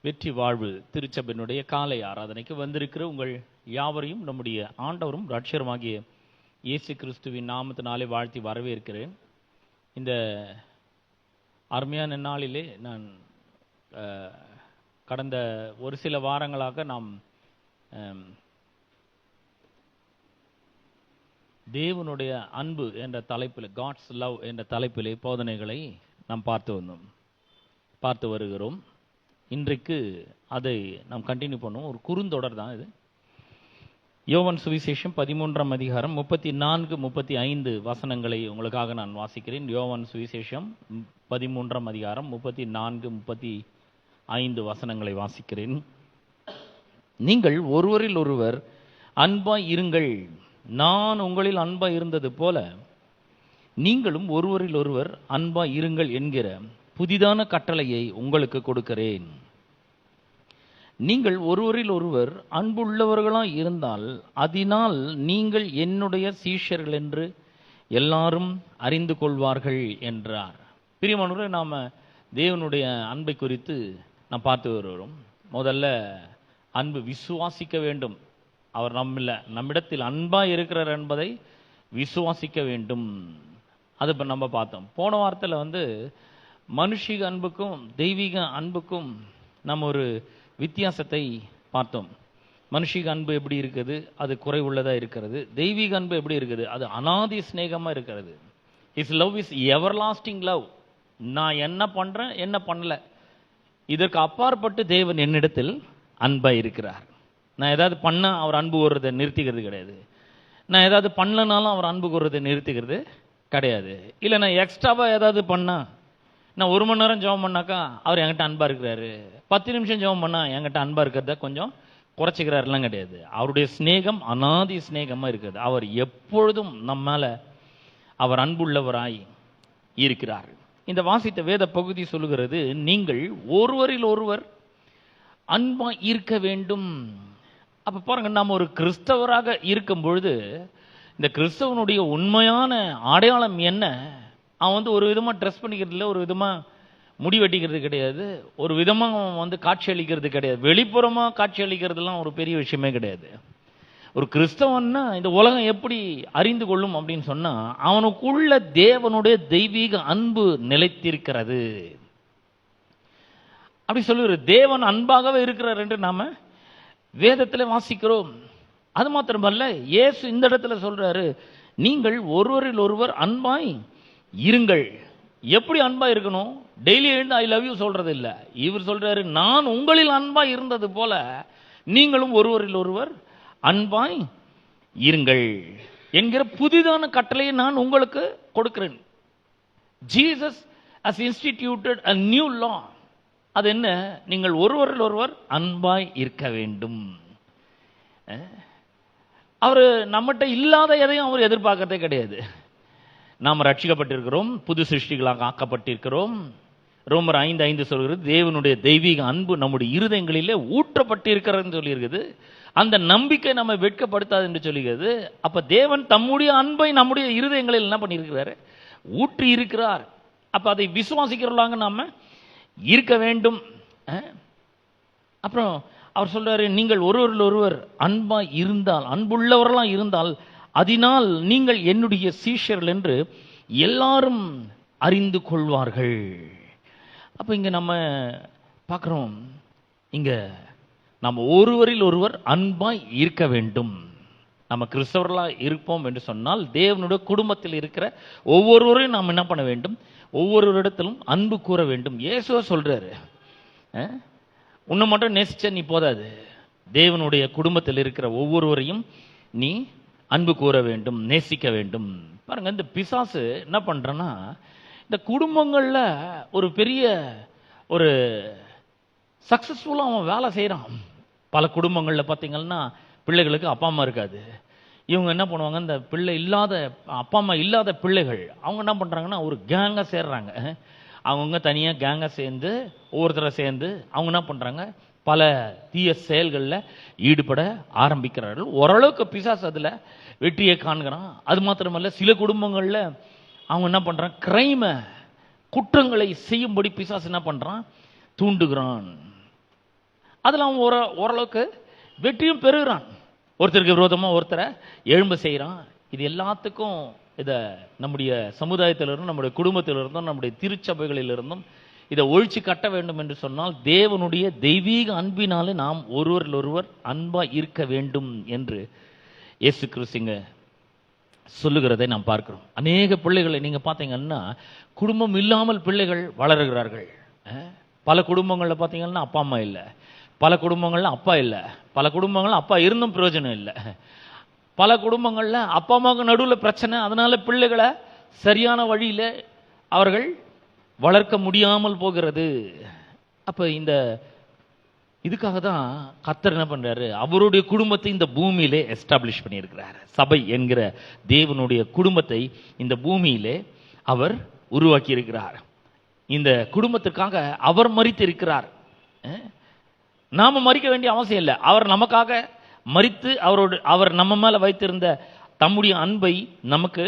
வெற்றி வாழ்வு திருச்சபையினுடைய காலை ஆராதனைக்கு வந்திருக்கிற உங்கள் யாவரையும் நம்முடைய ஆண்டவரும் இரட்சகருமாகிய இயேசு கிறிஸ்துவின் நாமத்தினாலே வாழ்த்தி வரவேற்கிறேன். இந்த அருமையான நாளிலே நான் கடந்த ஒரு சில வாரங்களாக நாம் தேவனுடைய அன்பு என்ற தலைப்பில், காட்ஸ் லவ் என்ற தலைப்பிலே போதனைகளை நாம் பார்த்து வருகிறோம். இன்றைக்கு அதை நாம் கண்டினியூ பண்ணுவோம். ஒரு குறுந்தொடர் தான் இது. யோவான் சுவிசேஷம் 13ஆம் அதிகாரம் 34-35 வசனங்களை உங்களுக்காக நான் வாசிக்கிறேன். யோவான் சுவிசேஷம் 13ஆம் அதிகாரம் 34-35 வசனங்களை வாசிக்கிறேன். நீங்கள் ஒருவரில் ஒருவர் அன்பாய் இருங்கள், நான் உங்களில் அன்பாய் இருந்தது போல நீங்களும் ஒருவரில் ஒருவர் அன்பாய் இருங்கள் என்கிற புதிதான கட்டளையை உங்களுக்கு கொடுக்கிறேன். நீங்கள் ஒருவரில் ஒருவர் அன்புள்ளவர்களாய் இருந்தால் அதனால் நீங்கள் என்னுடைய சீஷர்கள் என்று எல்லாரும் அறிந்து கொள்வார்கள் என்றார். பிரியமானவர்களே, நாம் தேவனுடைய அன்பை குறித்து நாம் பார்த்து வருகிறோம். முதல்ல அன்பு விசுவாசிக்க வேண்டும். அவர் நம்மிடத்தில் அன்பாக இருக்கிறார் என்பதை விசுவாசிக்க வேண்டும். அது இப்போ நம்ம பார்த்தோம். போன வாரத்தில் மனுஷிக அன்புக்கும் தெய்வீக அன்புக்கும் நம்ம ஒரு வித்தியாசத்தை பார்த்தோம். மனுஷிக அன்பு எப்படி இருக்குது? அது குறைவுள்ளதாக இருக்கிறது. தெய்வீக அன்பு எப்படி இருக்குது? அது அனாதி ஸ்நேகமாக இருக்கிறது. Is love is ever lasting love. நான் என்ன பண்ணுறேன், என்ன பண்ணலை, இதற்கு அப்பாற்பட்டு தேவன் என்னிடத்தில் அன்பாக இருக்கிறார். நான் ஏதாவது பண்ணால் அவர் அன்பு கூறுறதை நிறுத்திக்கிறது கிடையாது. நான் ஏதாவது பண்ணலனாலும் அவர் அன்பு கூறுறதை நிறுத்திக்கிறது கிடையாது. இல்லை, நான் எக்ஸ்ட்ராவாக ஏதாவது பண்ணால், நான் 1 மணி நேரம் ஜெபம் பண்ணாக்கா அவர் என்கிட்ட அன்பாக இருக்கிறாரு, 10 நிமிஷம் ஜெபம் பண்ணால் என்கிட்ட அன்பாக இருக்கிறத கொஞ்சம் குறைச்சிக்கிறாருலாம் கிடையாது. அவருடைய ஸ்நேகம் அனாதி ஸ்நேகமாக இருக்குது. அவர் எப்பொழுதும் நம்மால் அவர் அன்புள்ளவராய் இருக்கிறார். இந்த வாசித்த வேத பகுதி சொல்லுகிறது, நீங்கள் ஒருவரில் ஒருவர் அன்பாக இருக்க வேண்டும். அப்போ பாருங்க, நாம் ஒரு கிறிஸ்தவராக இருக்கும் பொழுது இந்த கிறிஸ்தவனுடைய உண்மையான அடையாளம் என்ன? அவன் ஒரு விதமாக ட்ரெஸ் பண்ணிக்கிறது இல்லை, ஒரு விதமாக முடி வெட்டிக்கிறது கிடையாது, ஒரு விதமாக அவன் காட்சி அளிக்கிறது கிடையாது, வெளிப்புறமாக காட்சி அளிக்கிறதுலாம் ஒரு பெரிய விஷயமே கிடையாது. ஒரு கிறிஸ்தவன்னா இந்த உலகம் எப்படி அறிந்து கொள்ளும் அப்படின்னு சொன்னால், அவனுக்குள்ள தேவனுடைய தெய்வீக அன்பு நிலைத்திருக்கிறது. அப்படி சொல்லுகிற தேவன் அன்பாகவே இருக்கிறார் என்று நாம வேதத்தில் வாசிக்கிறோம். அது மாத்திரமல்ல, இயேசு இந்த இடத்துல சொல்றாரு, நீங்கள் ஒருவரில் ஒருவர் அன்பாய் இருங்கள். எப்படி அன்பாய் இருக்கணும்? டெய்லி எழுந்து ஐ லவ் யூ சொல்றது இல்லை. இவர் சொல்றாரு, நான் உங்களில் அன்பாய் இருந்தது போல நீங்களும் ஒருவரில் ஒருவர் அன்பாய் இருங்கள் என்கிற புதிதான கட்டளையை நான் உங்களுக்கு கொடுக்கிறேன். Jesus has instituted a new law. அது என்ன? நீங்கள் ஒருவரில் ஒருவர் அன்பாய் இருக்க வேண்டும். அவர் நம்மகிட்ட இல்லாத எதையும் அவர் எதிர்பார்க்கறதே கிடையாது. நாம் ரட்சிக்கப்பட்டிருக்கிறோம், புது சிருஷ்டிகளாக ஆக்கப்பட்டிருக்கிறோம். ரோமர் 5:5 சொல்கிறது, தேவனுடைய தெய்வீக அன்பு நம்முடைய இருதயங்களிலே ஊற்றப்பட்டிருக்கிறதுன்னு சொல்லியிருக்குது. அந்த நம்பிக்கை நம்ம வெட்கப்படுத்தாது என்று சொல்லுகிறது. அப்போ தேவன் தம்முடைய அன்பை நம்முடைய இருதயங்களில் என்ன பண்ணியிருக்கிறாரு? ஊற்றி இருக்கிறார். அப்போ அதை விசுவாசிக்கிறவர்களாக நாம் இருக்க வேண்டும். அப்புறம் அவர் சொல்றாரு, நீங்கள் ஒருவரில் ஒருவர் அன்பாய் இருந்தால், அன்புள்ளவர்களாக இருந்தால் அதனால் நீங்கள் என்னுடைய சீஷர்கள் என்று எல்லாரும் அறிந்து கொள்வார்கள். அப்போ இங்கே நம்ம பார்க்குறோம், இங்கே நம்ம ஒருவரில் ஒருவர் அன்பாய் இருக்க வேண்டும். நம்ம கிறிஸ்தவர்களாக இருப்போம் என்று சொன்னால் தேவனுடைய குடும்பத்தில் இருக்கிற ஒவ்வொருவரையும் நாம் என்ன பண்ண வேண்டும்? ஒவ்வொரு இடத்திலும் அன்பு கூற வேண்டும். இயேசுவ சொல்றாரு, உன்னை மட்டும் நேசிச்ச நீ போதாது, தேவனுடைய குடும்பத்தில் இருக்கிற ஒவ்வொருவரையும் நீ அன்பு கூற வேண்டும், நேசிக்க வேண்டும். பாருங்க, இந்த பிசாசு என்ன பண்றன்னா, இந்த குடும்பங்கள்ல ஒரு பெரிய ஒரு சக்சஸ்ஃபுல்லாக அவன் வேலை செய்கிறான். பல குடும்பங்களில் பார்த்தீங்கன்னா பிள்ளைகளுக்கு அப்பா அம்மா இருக்காது. இவங்க என்ன பண்ணுவாங்க, இந்த பிள்ளை இல்லாத அப்பா அம்மா இல்லாத பிள்ளைகள் அவங்க என்ன பண்ணுறாங்கன்னா ஒரு கேங்காக சேர்றாங்க. அவங்கவுங்க தனியாக கேங்காக சேர்ந்து ஒவ்வொருத்தரை சேர்ந்து அவங்க என்ன பண்ணுறாங்க, பல தீய செயல்களில் ஈடுபட ஆரம்பிக்கிறார்கள். ஓரளவுக்கு பிசாசு அதில் வெற்றியை காண்கிறான். அது மாத்திரமல்ல, சில குடும்பங்களில் அவங்க என்ன பண்ணுறான், கிரைமை குற்றங்களை செய்யும்படி பிசாசு என்ன பண்ணுறான், தூண்டுகிறான். அதில் அவன் ஓரளவுக்கு வெற்றியும் பெறுகிறான். ஒருத்தருக்கு விரோதமாக ஒருத்தரை எழும்ப செய்கிறான். இது எல்லாத்துக்கும் இதை நம்முடைய சமுதாயத்திலிருந்தும் நம்முடைய குடும்பத்திலிருந்தும் நம்முடைய திருச்சபைகளிலிருந்தும் இதை ஒழிச்சு கட்ட வேண்டும் என்று சொன்னால் தேவனுடைய தெய்வீக அன்பினாலே நாம் ஒருவரில் ஒருவர் அன்பா இருக்க வேண்டும் என்று இயேசு கிறிஸ்துங்க சொல்லுகிறதை நாம் பார்க்கிறோம். அநேக பிள்ளைகளை நீங்க பார்த்தீங்கன்னா குடும்பம் இல்லாமல் பிள்ளைகள் வளருகிறார்கள். பல குடும்பங்களில் பார்த்தீங்கன்னா அப்பா அம்மா இல்லை, பல குடும்பங்களில் அப்பா இல்லை, பல குடும்பங்களில் அப்பா இருந்தும் பிரயோஜனம் இல்லை, பல குடும்பங்களில் அப்பா அம்மாவுக்கு நடுவில் பிரச்சனை. அதனால பிள்ளைகளை சரியான வழியில் அவர்கள் வளர்க்க முடியாமல் போகிறது. அப்போ இந்த இதுக்காக தான் கர்த்தர் என்ன பண்றாரு, அவருடைய குடும்பத்தை இந்த பூமியிலே எஸ்டாப்ளிஷ் பண்ணியிருக்கிறார். சபை என்கிற தேவனுடைய குடும்பத்தை இந்த பூமியிலே அவர் உருவாக்கி இருக்கிறார். இந்த குடும்பத்துக்காக அவர் மரித்திருக்கிறார். நாம மரிக்க வேண்டிய அவசியம் இல்லை. அவர் நமக்காக மரித்து அவர் நம்ம மேல வைத்திருந்த தம்முடைய அன்பை நமக்கு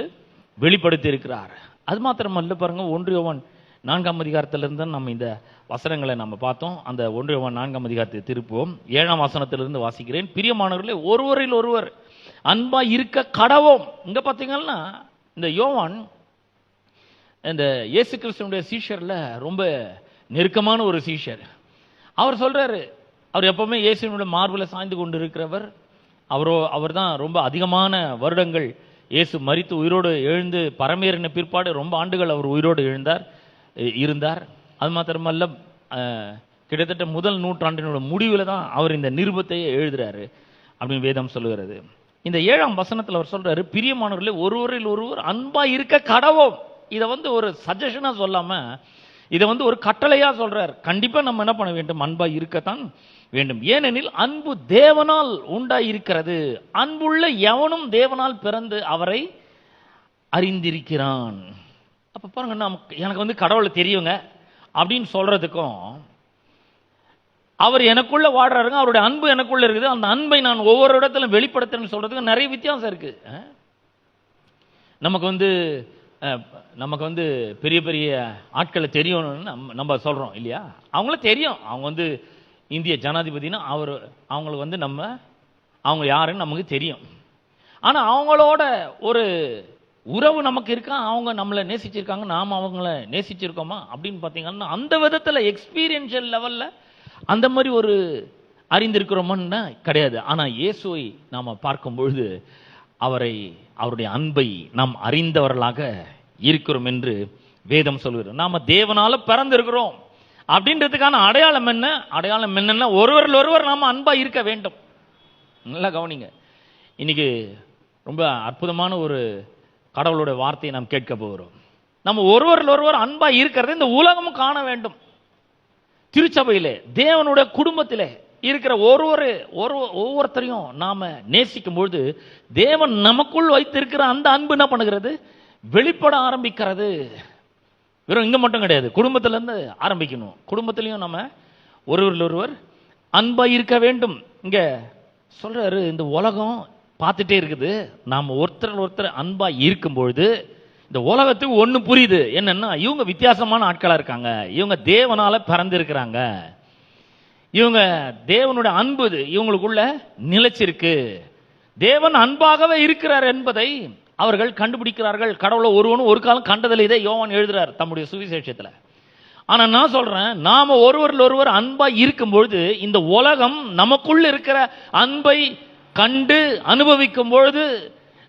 வெளிப்படுத்தி இருக்கிறார். அது மாத்திரமல்ல, பாருங்க 1 யோவான் 4ஆம் அதிகாரத்திலிருந்து நம்ம இந்த வசனங்களை நம்ம பார்த்தோம். அந்த 1 யோவான் 4ஆம் அதிகாரத்தை திருப்புவோம். 7ஆம் வசனத்திலிருந்து வாசிக்கிறேன். பிரியமானவர்களே, ஒருவரில் ஒருவர் அன்பா இருக்க கடவோம். இங்க பார்த்தீங்கன்னா இந்த யோவான் இந்த இயேசு கிறிஸ்துவினுடைய சீஷர்ல ரொம்ப நெருக்கமான ஒரு சீஷர். அவர் சொல்றாரு, அவர் எப்பவுமே இயேசுவினுடைய மார்பில் சாய்ந்து கொண்டு இருக்கிறவர். அவர் தான் ரொம்ப அதிகமான வருடங்கள் இயேசு மரித்து உயிரோடு எழுந்து பரமேறின பிற்பாடு ரொம்ப ஆண்டுகள் அவர் உயிரோடு இருந்தார். அது மாத்திரமல்ல, கிட்டத்தட்ட முதல் நூற்றாண்டினோட முடிவில் தான் அவர் இந்த நிருபத்தையே எழுதுறாரு அப்படின்னு வேதம் சொல்லுகிறது. இந்த 7ஆம் வசனத்தில் அவர் சொல்றாரு, பிரியமானவர்களே, ஒருவரில் ஒருவர் அன்பா இருக்க கடவோம். இதை ஒரு சஜஷனா சொல்லாம இதை ஒரு கட்டளையா சொல்றார். கண்டிப்பா நம்ம என்ன பண்ண வேண்டும், அன்பா இருக்கத்தான் வேண்டும். ஏனெனில் அன்பு தேவனால் உண்டாயிருக்கிறது. அன்புள்ள எவனும் தேவனால் பிறந்து அவரை அறிந்திருக்கிறான். அப்ப பாருங்க, எனக்கு கடவுளை தெரியுங்க அப்படின்னு சொல்றதுக்கும் அவர் எனக்குள்ள வாடுறாருங்க, அவருடைய அன்பு எனக்குள்ள இருக்குது, அந்த அன்பை நான் ஒவ்வொரு இடத்துல வெளிப்படுத்துறேன்னு சொல்றதுக்கு நிறைய வித்தியாசம் இருக்கு. நமக்கு பெரிய பெரிய ஆட்களை தெரியணும்னு நம்ம சொல்றோம் இல்லையா? அவங்கள தெரியும், அவங்க இந்திய ஜனாதிபதினா அவங்களுக்கு அவங்க யாருன்னு நமக்கு தெரியும். ஆனா அவங்களோட ஒரு உறவு நமக்கு இருக்கா, அவங்க நம்மளை நேசிச்சிருக்காங்க, நாம அவங்கள நேசிச்சிருக்கோமா அப்படின்னு பார்த்தீங்கன்னா அந்த விதத்துல எக்ஸ்பீரியன்ஷியல் லெவல்ல அந்த மாதிரி ஒரு அறிந்திருக்கிறோம்னா கிடையாது. ஆனா இயேசுவை நாம பார்க்கும் பொழுது அவருடைய அன்பை நாம் அறிந்தவர்களாக இருக்கிறோம் என்று வேதம் சொல்கிறது. நாம தேவனால பிறந்திருக்கிறோம் அப்படின்றதுக்கான அடையாளம் என்னன்னா ஒருவரில் ஒருவர் நாம அன்பா இருக்க வேண்டும். நல்லா கவனிங்க, இன்னைக்கு ரொம்ப அற்புதமான ஒரு கடவுளுடைய வார்த்தையை நாம் கேட்க போகிறோம். நம்ம ஒருவரில் ஒருவர் அன்பா இருக்கிறது இந்த உலகமும் காண வேண்டும். திருச்சபையிலே தேவனுடைய குடும்பத்திலே இருக்கிற ஒவ்வொருத்தரையும் நாம நேசிக்கும் பொழுது தேவன் நமக்குள் வைத்திருக்கிற அந்த அன்பு என்ன பண்ணுகிறது, வெளிப்பட ஆரம்பிக்கிறது. வெறும் இங்க மட்டும் கிடையாது, குடும்பத்துல இருந்து ஆரம்பிக்கணும். குடும்பத்திலையும் நம்ம ஒருவரில் ஒருவர் அன்பா இருக்க வேண்டும். இங்க சொல்றாரு, இந்த உலகம் பார்த்துட்டே இருக்குது, நாம ஒருத்தர் அன்பா இருக்கும் பொழுது இந்த உலகத்துக்கு ஒண்ணு புரியுது, என்னன்னா இவங்க வித்தியாசமான ஆட்களா இருக்காங்க, இவங்க தேவனால பிறந்திருக்கிறாங்க, இவங்க தேவனுடைய அன்பு இவங்களுக்குள்ள நிலைச்சிருக்கு, தேவன் அன்பாகவே இருக்கிறார் என்பதை அவர்கள் கண்டுபிடிக்கிறார்கள். கடவுளை ஒருவனும் ஒரு காலம் கண்டதில்லை, இதை யோவான் எழுதுறார் தம்முடைய சுவிசேஷத்துல. ஆனா நான் சொல்றேன், நாம ஒருவரில் ஒருவர் அன்பா இருக்கும் பொழுது இந்த உலகம் நமக்குள்ள இருக்கிற அன்பை கண்டு அனுபவிக்கும் பொழுது,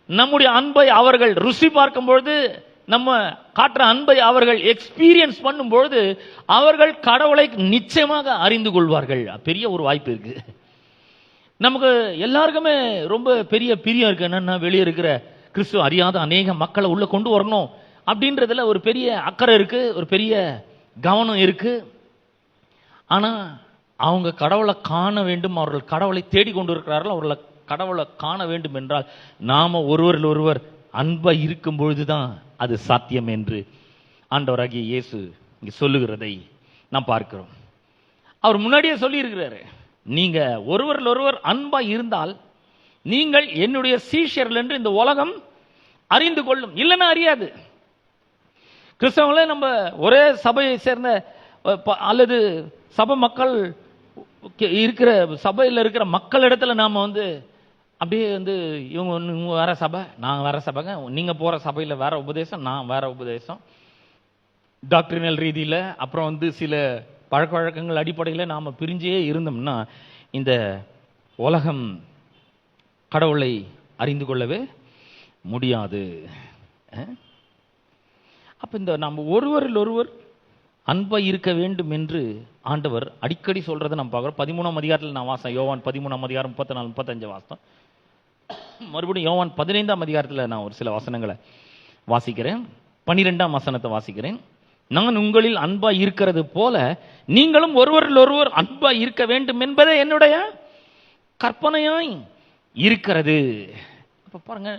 நம்முடைய அன்பை அவர்கள் ருசி பார்க்கும் பொழுது, நம்ம காட்டுற அன்பை அவர்கள் எக்ஸ்பீரியன்ஸ் பண்ணும் பொழுது அவர்கள் கடவுளை நிச்சயமாக அறிந்து கொள்வார்கள். பெரிய ஒரு வாய்ப்பு இருக்கு. நமக்கு எல்லாருக்குமே ரொம்ப பெரிய பிரியம் இருக்கு. என்னன்னா, வெளியே இருக்கிற கிறிஸ்துவ அறியாத அநேக மக்களை உள்ள கொண்டு வரணும் அப்படின்றதுல ஒரு பெரிய அக்கறை இருக்கு, ஒரு பெரிய கவனம் இருக்கு. ஆனா அவங்க கடவுளை காண வேண்டும், அவர்கள் கடவுளை தேடிக்கொண்டு இருக்கிறார்கள். அவர்களை கடவுளை காண வேண்டும் என்றால் நாம ஒருவரில் ஒருவர் அன்பா இருக்கும் பொழுதுதான் அது சாத்தியம் என்று ஆண்டவராகிய இயேசு இங்க சொல்லுகிறதை நாம் பார்க்கிறோம். அவர் முன்னாடியே சொல்லி இருக்கிறாரு, நீங்க ஒருவரில் ஒருவர் அன்பா இருந்தால் நீங்கள் என்னுடைய சீஷர்கள் என்று இந்த உலகம் அறிந்து கொள்ளும். இல்லைன்னா அறியாது. கிறிஸ்தவங்களே நம்ம ஒரே சபையை சேர்ந்த அல்லது சபை மக்கள் இருக்கிற சபையில் இருக்கிற மக்கள் இடத்துல நாம வந்து அப்படியே வந்து இவங்க வேற சபை, நாங்க வேற சபைங்க, நீங்க போற சபையில வேற உபதேசம், நான் வேற உபதேசம், டாக்டரினல் ரீதியில அப்புறம் வந்து சில பழக்க வழக்கங்கள் அடிப்படையில் நாம பிரிஞ்சே இருந்தோம்னா இந்த உலகம் கடவுளை அறிந்து கொள்ளவே முடியாது. அப்ப இந்த நம்ம ஒருவரில் ஒருவர் அன்பா இருக்க வேண்டும் என்று ஆண்டவர் அடிக்கடி சொல்றதை நம்ம பார்க்கிறோம். 13ஆம் அதிகாரத்தில் நான் வாசம், யோவான் 13ஆம் அதிகாரம் 34 35 வாசம். மறுபடியும் யோவான் 15ஆம் அதிகாரத்தில் நான் ஒரு சில வசனங்களை வாசிக்கிறேன். 12ஆம் வசனத்தை வாசிக்கிறேன். நான் உங்களில் அன்பா இருக்கிறது போல நீங்களும் ஒருவரில் ஒருவர் அன்பா இருக்க வேண்டும் என்பதே என்னுடைய கற்பனையாய் இருக்கிறது. அப்ப பாருங்க,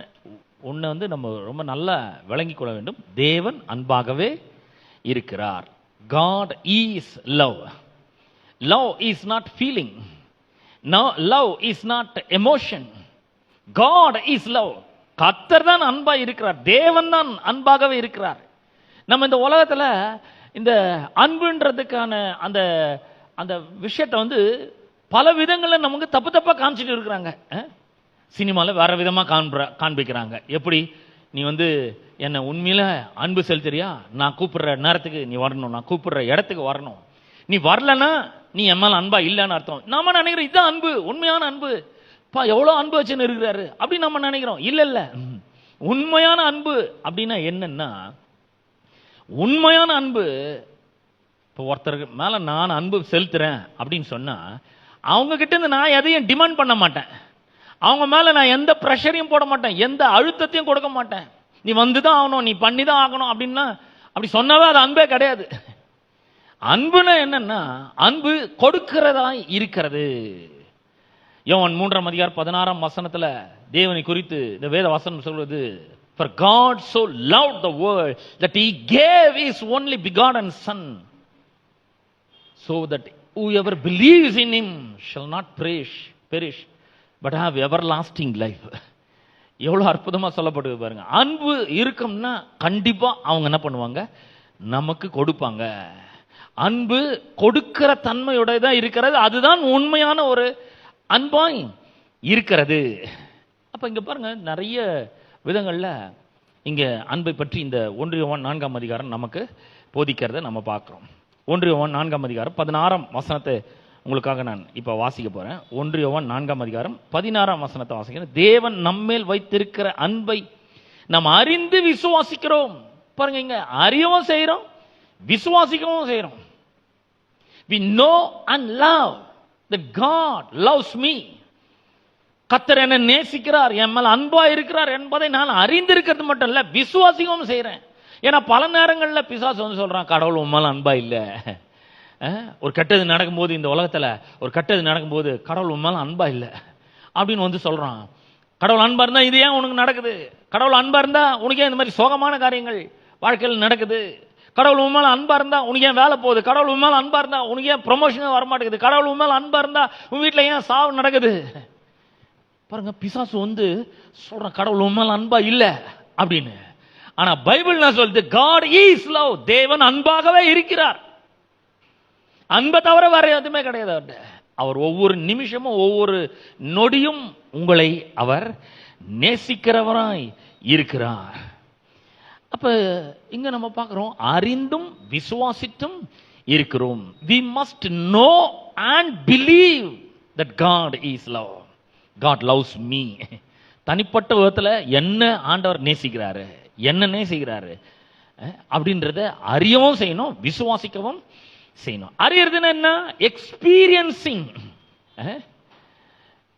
ஒண்ணு வந்து நம்ம ரொம்ப நல்லா விளங்கிக் கொள்ள வேண்டும். தேவன் அன்பாகவே இருக்கிறார். God is love. Love is not feeling. No, love is not emotion. God is love. கர்த்தர் தான் அன்பா இருக்கிறார். தேவன் தான் அன்பாகவே இருக்கிறார். நம்ம இந்த உலகத்துல இந்த அன்புன்றதுக்கான அந்த அந்த விஷயத்தை வந்து பல விதங்கள்ல நமக்கு தப்பு தப்பா காமிச்சிட்டு இருக்கிறாங்க. சினிமால வேற விதமா காண்பிக்கிறாங்க. எப்படி, நீ வந்து என்ன உண்மையில அன்பு செலுத்துறியா, நான் கூப்பிடுற நேரத்துக்கு நீ வரணும், நான் கூப்பிடுற இடத்துக்கு வரணும், நீ வரலன்னா நீ என் மேல அன்பா இல்லைன்னு அர்த்தம். நாம நினைக்கிறோம் இதுதான் அன்பு, உண்மையான அன்பு, பா எவ்வளவு அன்பு வச்சுன்னு இருக்கிறாரு அப்படின்னு நம்ம நினைக்கிறோம். இல்ல இல்ல, உண்மையான அன்பு அப்படின்னா என்னன்னா, உண்மையான அன்பு இப்போ ஒருத்தருக்கு மேல நான் அன்பு செலுத்துறேன் அப்படின்னு சொன்னா அவங்க கிட்ட இருந்து நான் எதையும் டிமாண்ட் பண்ண மாட்டேன், அவங்க மேல நான் எந்த பிரஷரையும் போட மாட்டேன், எந்த அழுத்தத்தையும் கொடுக்க மாட்டேன். நீ வந்துதான் ஆகணும், நீ பண்ணிதான் ஆகணும் அப்படின்னா அப்படி சொன்னாவே அது அன்பே கிடையாது. அன்புனா என்னன்னா, அன்பு கொடுக்கிறதா இருக்கிறது. யோவான் 3ஆம் அதிகாரம் 16ஆம் வசனத்துல தேவனை குறித்து இந்த வேத வசனம் சொல்வது, for God so loved the world that he gave his only begotten son so that whoever believes in him shall not perish but have everlasting life. எவ்வளவு அற்புதமா சொல்லப்படுது பாருங்க. அன்பு இருக்கும்னா கண்டிப்பா அவங்க என்ன பண்ணுவாங்க, நமக்கு கொடுப்பாங்க. அன்பு கொடுக்கிற தன்மையுடையதான் இருக்கிறது. அதுதான் உண்மையான ஒரு அன்பாய் இருக்கிறது. அப்ப இங்க பாருங்க, நிறைய விதங்கள்ல இங்க அன்பை பற்றி இந்த 1 யோவான் 4ஆம் அதிகாரம் நமக்கு போதிக்கிறத நம்ம பார்க்கிறோம். 1 யோவான் 4ஆம் அதிகாரம் 16ஆம் வசனத்தை உங்களுக்காக நான் இப்ப வாசிக்க போறேன். 1 யோவான் 4ஆம் அதிகாரம் 16ஆம் வசனத்தை வாசிக்கிறேன். தேவன் நம்மேல் வைத்திருக்கிற அன்பை நாம் அறிந்து விசுவாசிக்கிறோம். பாருங்க, இங்க அறியவும் செய்யறோம், விசுவாசிக்கவும் செய்யறோம். We know and love that God loves me. கர்த்தர் என்னை நேசிக்கிறார், என் மேல அன்பா இருக்கிறார் என்பதை நான் அறிந்திருக்கிறது மட்டும் இல்ல, விசுவாசிக்கவும் செய்யறேன். ஏன்னா பல நேரங்கள்ல பிசாசு வந்து சொல்றான், கடவுள் உன் மேல அன்பா இல்ல. ஒரு கெட்டது நடக்கும்போது, இந்த உலகத்துல ஒரு கெட்டது நடக்கும்போது, கடவுள் உன் மேல அன்பா இல்ல அப்படின்னு வந்து சொல்றான். கடவுள் அன்பா இருந்தா இது ஏன் உனக்கு நடக்குது, கடவுள் அன்பா இருந்தா உனக்கு ஏன் இந்த மாதிரி சோகமான காரியங்கள் வாழ்க்கையில் நடக்குது, கடவுள் உன் மேல அன்பா இருந்தா உனக்கு ஏன் வேலை போகுது, கடவுள் உன் மேல அன்பா இருந்தா உனக்கு ஏன் ப்ரொமோஷன் வர மாட்டேங்குது, கடவுள் உன் மேல அன்பா இருந்தா உன் வீட்டுல ஏன் சாவு நடக்குது. பாருங்க, பிசாசு வந்து சொல்றான் கடவுள் உன் மேல அன்பா இல்ல அப்படின்னு. ஆனா பைபிள் என்ன சொல்லுது, God is love. தேவன் அன்பாகவே இருக்கிறார். அன்பை தவிர வேற எதுவுமே கிடையாது. அவர் ஒவ்வொரு நிமிஷமும் ஒவ்வொரு நொடியும் உங்களை அவர் நேசிக்கிறவராய் இருக்கிறார். அப்ப இங்க நம்ம பார்க்கிறோம், அறிந்தும் விசுவாசித்தும் இருக்கிறோம். We must know and believe that God is love. God loves me. தனிப்பட்ட விதத்துல என்ன ஆண்டவர் நேசிக்கிறாரு, என்ன நேசிக்கிறாரு அப்படின்றத அறியவும் செய்யணும், விசுவாசிக்கவும் செய்யணும். அறியறதுன்னா என்ன, எக்ஸ்பீரியன்சிங்.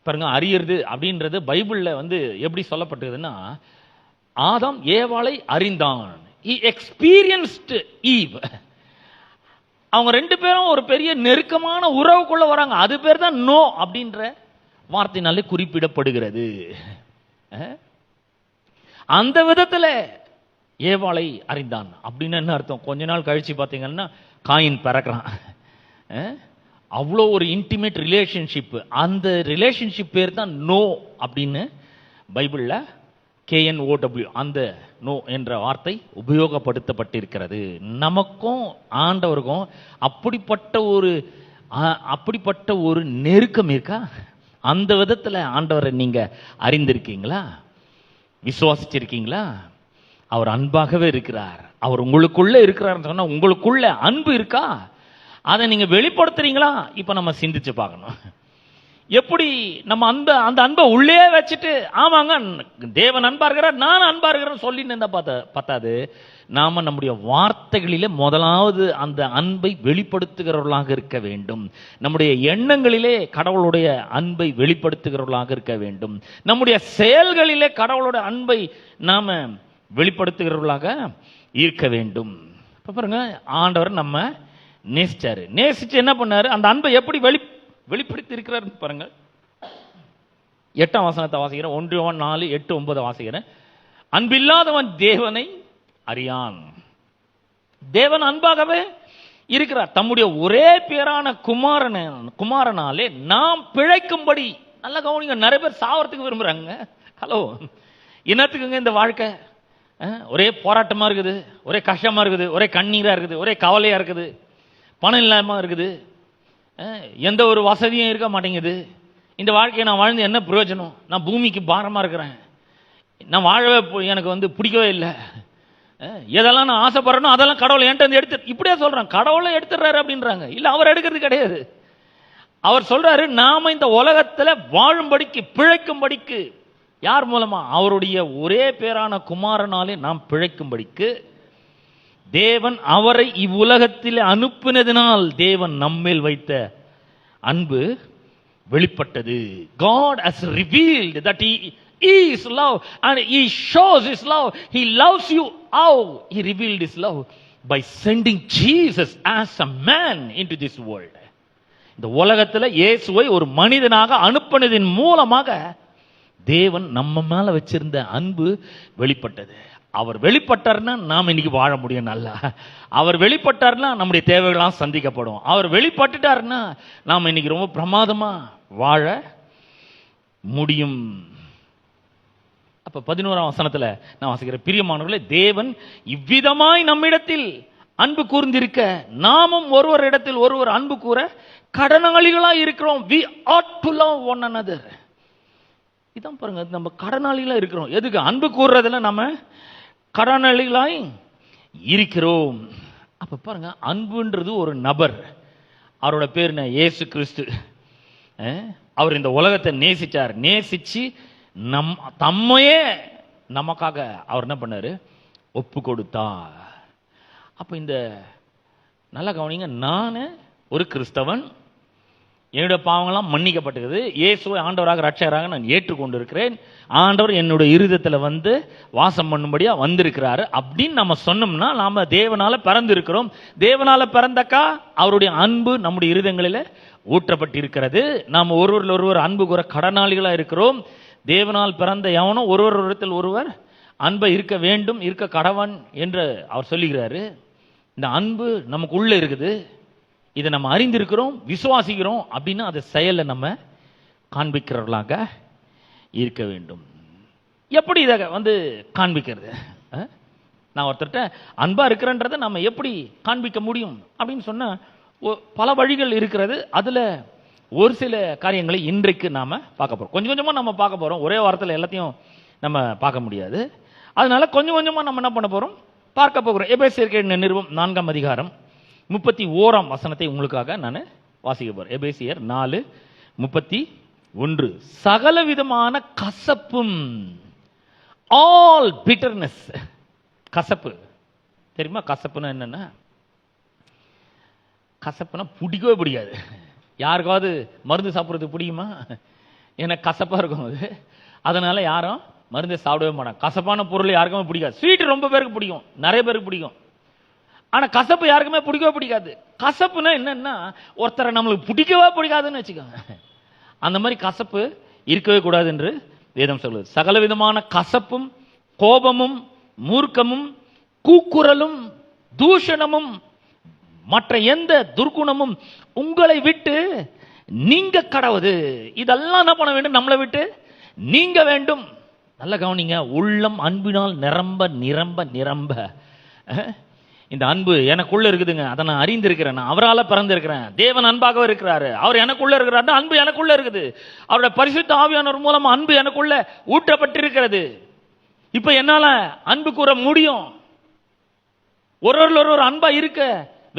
பாருங்க, அறியறது அப்படின்றது பைபிள்ல வந்து எப்படி சொல்லப்பட்டதுன்னா, ஆதாம் ஏவாளை அறிந்தான். He experienced Eve. அவங்க ரெண்டு பேரும் ஒரு பெரிய நெருக்கமான உறவுக்குள்ள வராங்க. அது பேர் தான் நோ அப்படின்ற வார்த்தையினாலே குறிப்பிடப்படுகிறது. அந்த விதத்துல ஏவாளை அறிந்தான் அப்படின்னு என்ன அர்த்தம், கொஞ்ச நாள் கழிச்சு பார்த்தீங்கன்னா காயின் பிறக்கிறான். அவ்வளோ ஒரு இன்டிமேட் ரிலேஷன்ஷிப். அந்த ரிலேஷன்ஷிப் பேர் தான் நோ அப்படின்னு பைபிள்ல KNOW அந்த நோ என்ற வார்த்தை உபயோகப்படுத்தப்பட்டிருக்கிறது. நமக்கும் ஆண்டவருக்கும் அப்படிப்பட்ட ஒரு அப்படிப்பட்ட ஒரு நெருக்கம் இருக்கா? அந்த விதத்துல ஆண்டவரை நீங்க அறிந்திருக்கீங்களா? விசுவாசிச்சிருக்கீங்களா? அவர் அன்பாகவே இருக்கிறார். அவர் உங்களுக்குள்ள இருக்கிறார்னு சொன்னா உங்களுக்குள்ள அன்பு இருக்கா? அதை நீங்க வெளிப்படுத்துறீங்களா? இப்ப நம்ம சிந்திச்சு பார்க்கணும். எப்படி நம்ம அந்த அன்பை உள்ளே வச்சுட்டு ஆமாங்க தேவன் அன்பா இருக்கிறார் நான் அன்பா இருக்கிறேன்னு சொல்லின்னு இருந்தா பத்தாது. நாம நம்முடைய வார்த்தைகளிலே முதலாவது அந்த அன்பை வெளிப்படுத்துகிறவர்களாக இருக்க வேண்டும். நம்முடைய எண்ணங்களிலே கடவுளுடைய அன்பை வெளிப்படுத்துகிறவர்களாக இருக்க வேண்டும். நம்முடைய செயல்களிலே கடவுளுடைய அன்பை நாம வெளிப்படுத்துகிறவர்களாக இருக்க வேண்டும். பாருங்க, ஆண்டவர் நம்ம நேசிச்சாரு. நேசிச்சு என்ன பண்ணாரு? அந்த அன்பை எப்படி வெளிப்படுத்தி இருக்கிறார் பாருங்க. 8ஆம் வசனத்தை வாசிக்கிறேன். 1 யோவான் 4:8-9 வாசிக்கிறேன். அன்பில்லாதவன் தேவனை அறியான். தேவன் அன்பாகவே இருக்கிறார். தம்முடைய ஒரே பேரான குமாரனாலே நாம் பிழைக்கும்படி. நல்ல கவனிங்க, நிறைய பேர் சாவறதுக்கு விரும்புறாங்க. ஹலோ, என்னத்துக்குங்க இந்த வாழ்க்கை? ஒரே போராட்டமா இருக்குது, ஒரே கஷ்டமா இருக்குது, ஒரே கண்ணீரா இருக்குது, ஒரே கவலையா இருக்குது, பணம் இல்லாம இருக்குது, எந்த ஒரு வசதியும் இருக்க மாட்டேங்குது. இந்த வாழ்க்கையை நான் வாழ்ந்து என்ன பிரயோஜனம்? நான் பூமிக்கு பாரமா இருக்கிறேன், நான் வாழவே எனக்கு பிடிக்கவே இல்லை, எதெல்லாம் நான் ஆசைப்படுறேனோ அதெல்லாம் கடவுளை என்கிட்ட எடுத்து இப்படியே சொல்றான். கடவுளை எடுத்துடுறாரு அப்படின்றாங்க. இல்ல, அவர் எடுக்கிறது கிடையாது. அவர் சொல்றாரு நாம இந்த உலகத்துல வாழும்படிக்கு பிழைக்கும்படிக்கு. யார் மூலமா? அவருடைய ஒரே பேரான குமாரனாலே நாம் பிழைக்கும்படிக்கு தேவன் அவரை இவ்வுலகத்தில் அனுப்பினதினால் தேவன் நம்மேல் வைத்த அன்பு வெளிப்பட்டது. God has revealed that he is love and he shows his love. He loves you. How? He revealed his love by sending Jesus as a man into this world. இந்த உலகத்தில் இயேசுவை ஒரு மனிதனாக அனுப்பினதின் மூலமாக தேவன் நம்ம மேல வச்சிருந்த அன்பு வெளிப்பட்டது. அவர் வெளிப்பட்டார்னா நாம் இன்னைக்கு வாழ முடியும் நல்லா. அவர் வெளிப்பட்டார்னா நம்முடைய தேவைகள்லாம் சந்திக்கப்படும். அவர் வெளிப்பட்டுட்டார்னா நாம் இன்னைக்கு ரொம்ப பிரமாதமா வாழ முடியும். அப்ப 11ஆம் வசனத்துல நான் வாசிக்கிறேன். பிரியமானவர்களே, தேவன் இவ்விதமாய் நம்மிடத்தில் அன்பு கூர்ந்திருக்க நாமும் ஒருவர் இடத்தில் ஒருவர் அன்பு கூற கடனாளிகளா இருக்கிறோம். We ought to love one another. இதான் பாருங்க, நம்ம கடனாளிகளா இருக்கிறோம். எதுக்கு? அன்பு கூறுறதுல நம்ம கடனாளிகளாய் இருக்கிறோம். அப்ப பாருங்க, அன்புன்றது ஒரு நபர். அவரோட பேர் என்ன? இயேசு கிறிஸ்து. அவர் இந்த உலகத்தை நேசிச்சார். நேசிச்சு தம்மையே நமக்காக அவர் என்ன பண்ணாரு? ஒப்பு கொடுத்தார். அப்ப இந்த நல்ல கவனிங்க, நான் ஒரு கிறிஸ்தவன், என்னுடைய பாவங்கள்லாம் மன்னிக்கப்பட்டிருக்குது, இயேசுவை ஆண்டவராக ரட்சகராக நான் ஏற்றுக்கொண்டு இருக்கிறேன், ஆண்டவர் என்னுடைய இருதயத்தில் வாசம் பண்ணும்படியா வந்திருக்கிறாரு அப்படின்னு நம்ம சொன்னோம்னா நாம தேவனால பிறந்து இருக்கிறோம். தேவனால பிறந்தக்கா அவருடைய அன்பு நம்முடைய இருதயங்களில் ஊற்றப்பட்டிருக்கிறது. நாம் ஒருவர் அன்பு கூற கடனாளிகளா இருக்கிறோம். தேவனால் பிறந்த எவனும் ஒருவர் ஒருவர் அன்பை இருக்க வேண்டும், இருக்க கடவன் என்று அவர் சொல்லுகிறாரு. இந்த அன்பு நமக்கு உள்ள இருக்குது. இதை நம்ம அறிந்திருக்கிறோம், விசுவாசிக்கிறோம் அப்படின்னா அதை செயலை நம்ம காண்பிக்கிறவர்களாக இருக்க வேண்டும். எப்படி இதை காண்பிக்கிறது? நான் ஒருத்தர்கிட்ட அன்பா இருக்கிறன்றதை நம்ம எப்படி காண்பிக்க முடியும் அப்படின்னு சொன்னா பல வழிகள் இருக்கிறது. அதுல ஒரு சில காரியங்களை இன்றைக்கு நாம பார்க்க போறோம். கொஞ்சம் கொஞ்சமா நம்ம பார்க்க போறோம். ஒரே வாரத்தில் எல்லாத்தையும் நம்ம பார்க்க முடியாது. அதனால கொஞ்சம் கொஞ்சமா நம்ம என்ன பண்ண போறோம்? பார்க்க போகிறோம். எபேசியர் நிருபம் 4ஆம் அதிகாரம் 31ஆம் வசனத்தை உங்களுக்காக நான் வாசிக்க போறேன். எபேசியர் 4:31. சகல விதமான கசப்பும், ஆல் பிட்டர்னஸ். கசப்பு தெரியுமா? கசப்புன்னா என்னன்னா, கசப்புனா பிடிக்கவே பிடிக்காது. யாருக்காவது மருந்து சாப்பிட்றது பிடிக்குமா? எனக்கு கசப்பா இருக்கும் அது. அதனால யாரும் மருந்தை சாப்பிடவே மாட்டாங்க. கசப்பான பொருள் யாருக்குமே பிடிக்காது. ஸ்வீட் ரொம்ப பேருக்கு பிடிக்கும், நிறைய பேருக்கு பிடிக்கும். ஆனா கசப்பு யாருக்குமே பிடிக்கவே பிடிக்காது. கசப்புனா என்னன்னா, ஒருத்தரை நம்மளுக்கு பிடிக்கவே பிடிக்காதுன்னு வச்சுக்கோங்க. அந்த மாதிரி கசப்பு இருக்கவே கூடாது என்று வேதம் சொல்லுது. சகல விதமான கசப்பும், கோபமும், மூர்க்கமும், கூக்குரலும், தூஷணமும், மற்ற எந்த துர்குணமும் உங்களை விட்டு நீங்க கடவுது. இதெல்லாம் என்ன பண்ண வேண்டும்? நம்மளை விட்டு நீங்க வேண்டும். நல்ல கவனிங்க, உள்ளம் அன்பினால் நிரம்ப நிரம்ப நிரம்ப. இந்த அன்பு எனக்குள்ள இருக்குதுங்க, அதை நான் அறிந்திருக்கிறேன், நான் அவரால் பிறந்திருக்கிறேன், தேவன் அன்பாகவே இருக்கிறாரு, அவர் எனக்குள்ள இருக்கிறாரு, அன்பு எனக்குள்ள இருக்குது, அவருடைய பரிசுத்த ஆவியானவர் மூலமா அன்பு எனக்குள்ள ஊற்றப்பட்டிருக்கிறது. இப்ப என்னால அன்பு கூற முடியும், ஒருவர் அன்பா இருக்க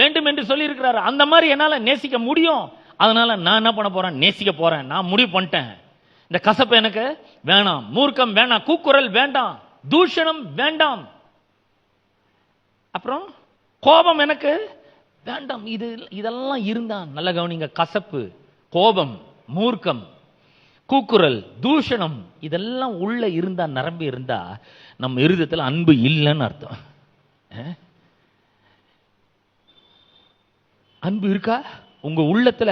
வேண்டும் என்று சொல்லி இருக்கிறாரு. அந்த மாதிரி என்னால நேசிக்க முடியும். அதனால நான் என்ன பண்ண போறேன்? நேசிக்க போறேன். நான் முடிவு பண்ணிட்டேன். இந்த கசப்பு எனக்கு வேணாம், மூர்க்கம் வேணாம், கூக்குரல் வேண்டாம், தூஷணம் வேண்டாம், அப்புறம் கோபம் எனக்கு வேண்டாம். இதெல்லாம் இருந்தா நல்ல கவனிங்க, கசப்பு, கோபம், மூர்க்கம், கூக்குரல், தூஷணம் இதெல்லாம் உள்ள இருந்தா, நிரம்பி இருந்தா நம்ம இருதயத்தில் அன்பு இல்லைன்னு அர்த்தம். அன்பு இருக்கா உங்க உள்ளத்துல?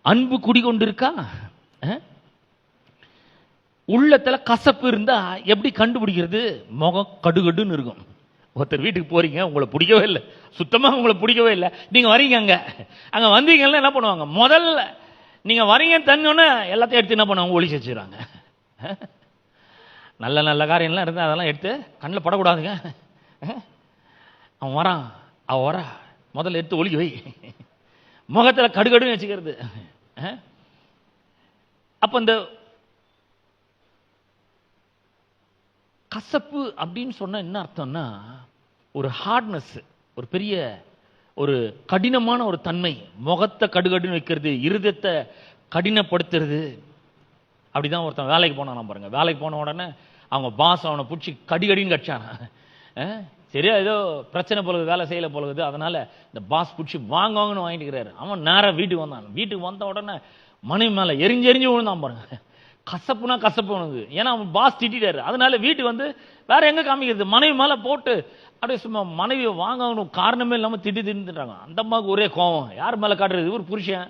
அன்பு குடிகொண்டு இருக்கா? உள்ளத்துல கசப்பு இருந்தா எப்படி கண்டுபிடிக்கிறது? முகம் கடுகடுன்னு இருக்கும். ஒருத்தர் வீட்டுக்கு போறீங்க, உங்களை பிடிக்கவே இல்லை, சுத்தமா உங்களை பிடிக்கவே இல்லை, நீங்க வரீங்க, அங்க வந்தீங்கன்னா என்ன பண்ணுவாங்க? முதல்ல நீங்க வரீங்க தண்ணோன்னு எல்லாத்தையும் எடுத்து என்ன பண்ணுவாங்க? ஒளிச்சு வச்சுறாங்க. நல்ல நல்ல காரியம்லாம் இருந்தா அதெல்லாம் எடுத்து கண்ணில் படக்கூடாதுங்க. அவன் வரான், அவ வரா, முதல்ல எடுத்து ஒளிக்க வை. முகத்துல கடுகடுன்னு வச்சுக்கிறது. அப்ப இந்த கசப்பு அப்படின்னு சொன்னா என்ன அர்த்தம்னா, ஒரு ஹார்ட்னஸ், ஒரு பெரிய ஒரு கடினமான ஒரு தன்மை, முகத்தை கடுகடுன்னு வைக்கிறது, இருதயத்தை கடினப்படுத்துறது. அப்படிதான் ஒருத்தன் வேலைக்கு போனான் பாருங்க. வேலைக்கு போன உடனே அவங்க பாஸ் அவனை பிடிச்சி கடிகடின்னு கடிச்சான். சரியா ஏதோ பிரச்சனை போலது, வேலை செய்யல போலகுது, அதனால இந்த பாஸ் பிடிச்சி வாங்குவாங்கன்னு வாங்கிட்டுக்கிறாரு. அவன் நேரம் வீட்டுக்கு வந்தான். வீட்டுக்கு வந்த உடனே மனைவி மேல எரிஞ்சு விழுந்தான் பாருங்க. கசப்புனா கசப்பு உனக்கு, ஏன்னா அவன் பாஸ் திட்டாரு. அதனால வீட்டுக்கு வந்து வேற எங்க காமிக்கிறது? மனைவி மேல போட்டு அப்படியே சும்மா மனைவியை வாங்கணும் காரணமே இல்லாம திட்டுறாங்க. அந்த அம்மாவுக்கு ஒரே கோவம். யார் மேல காட்டுறது? ஒரு புருஷன்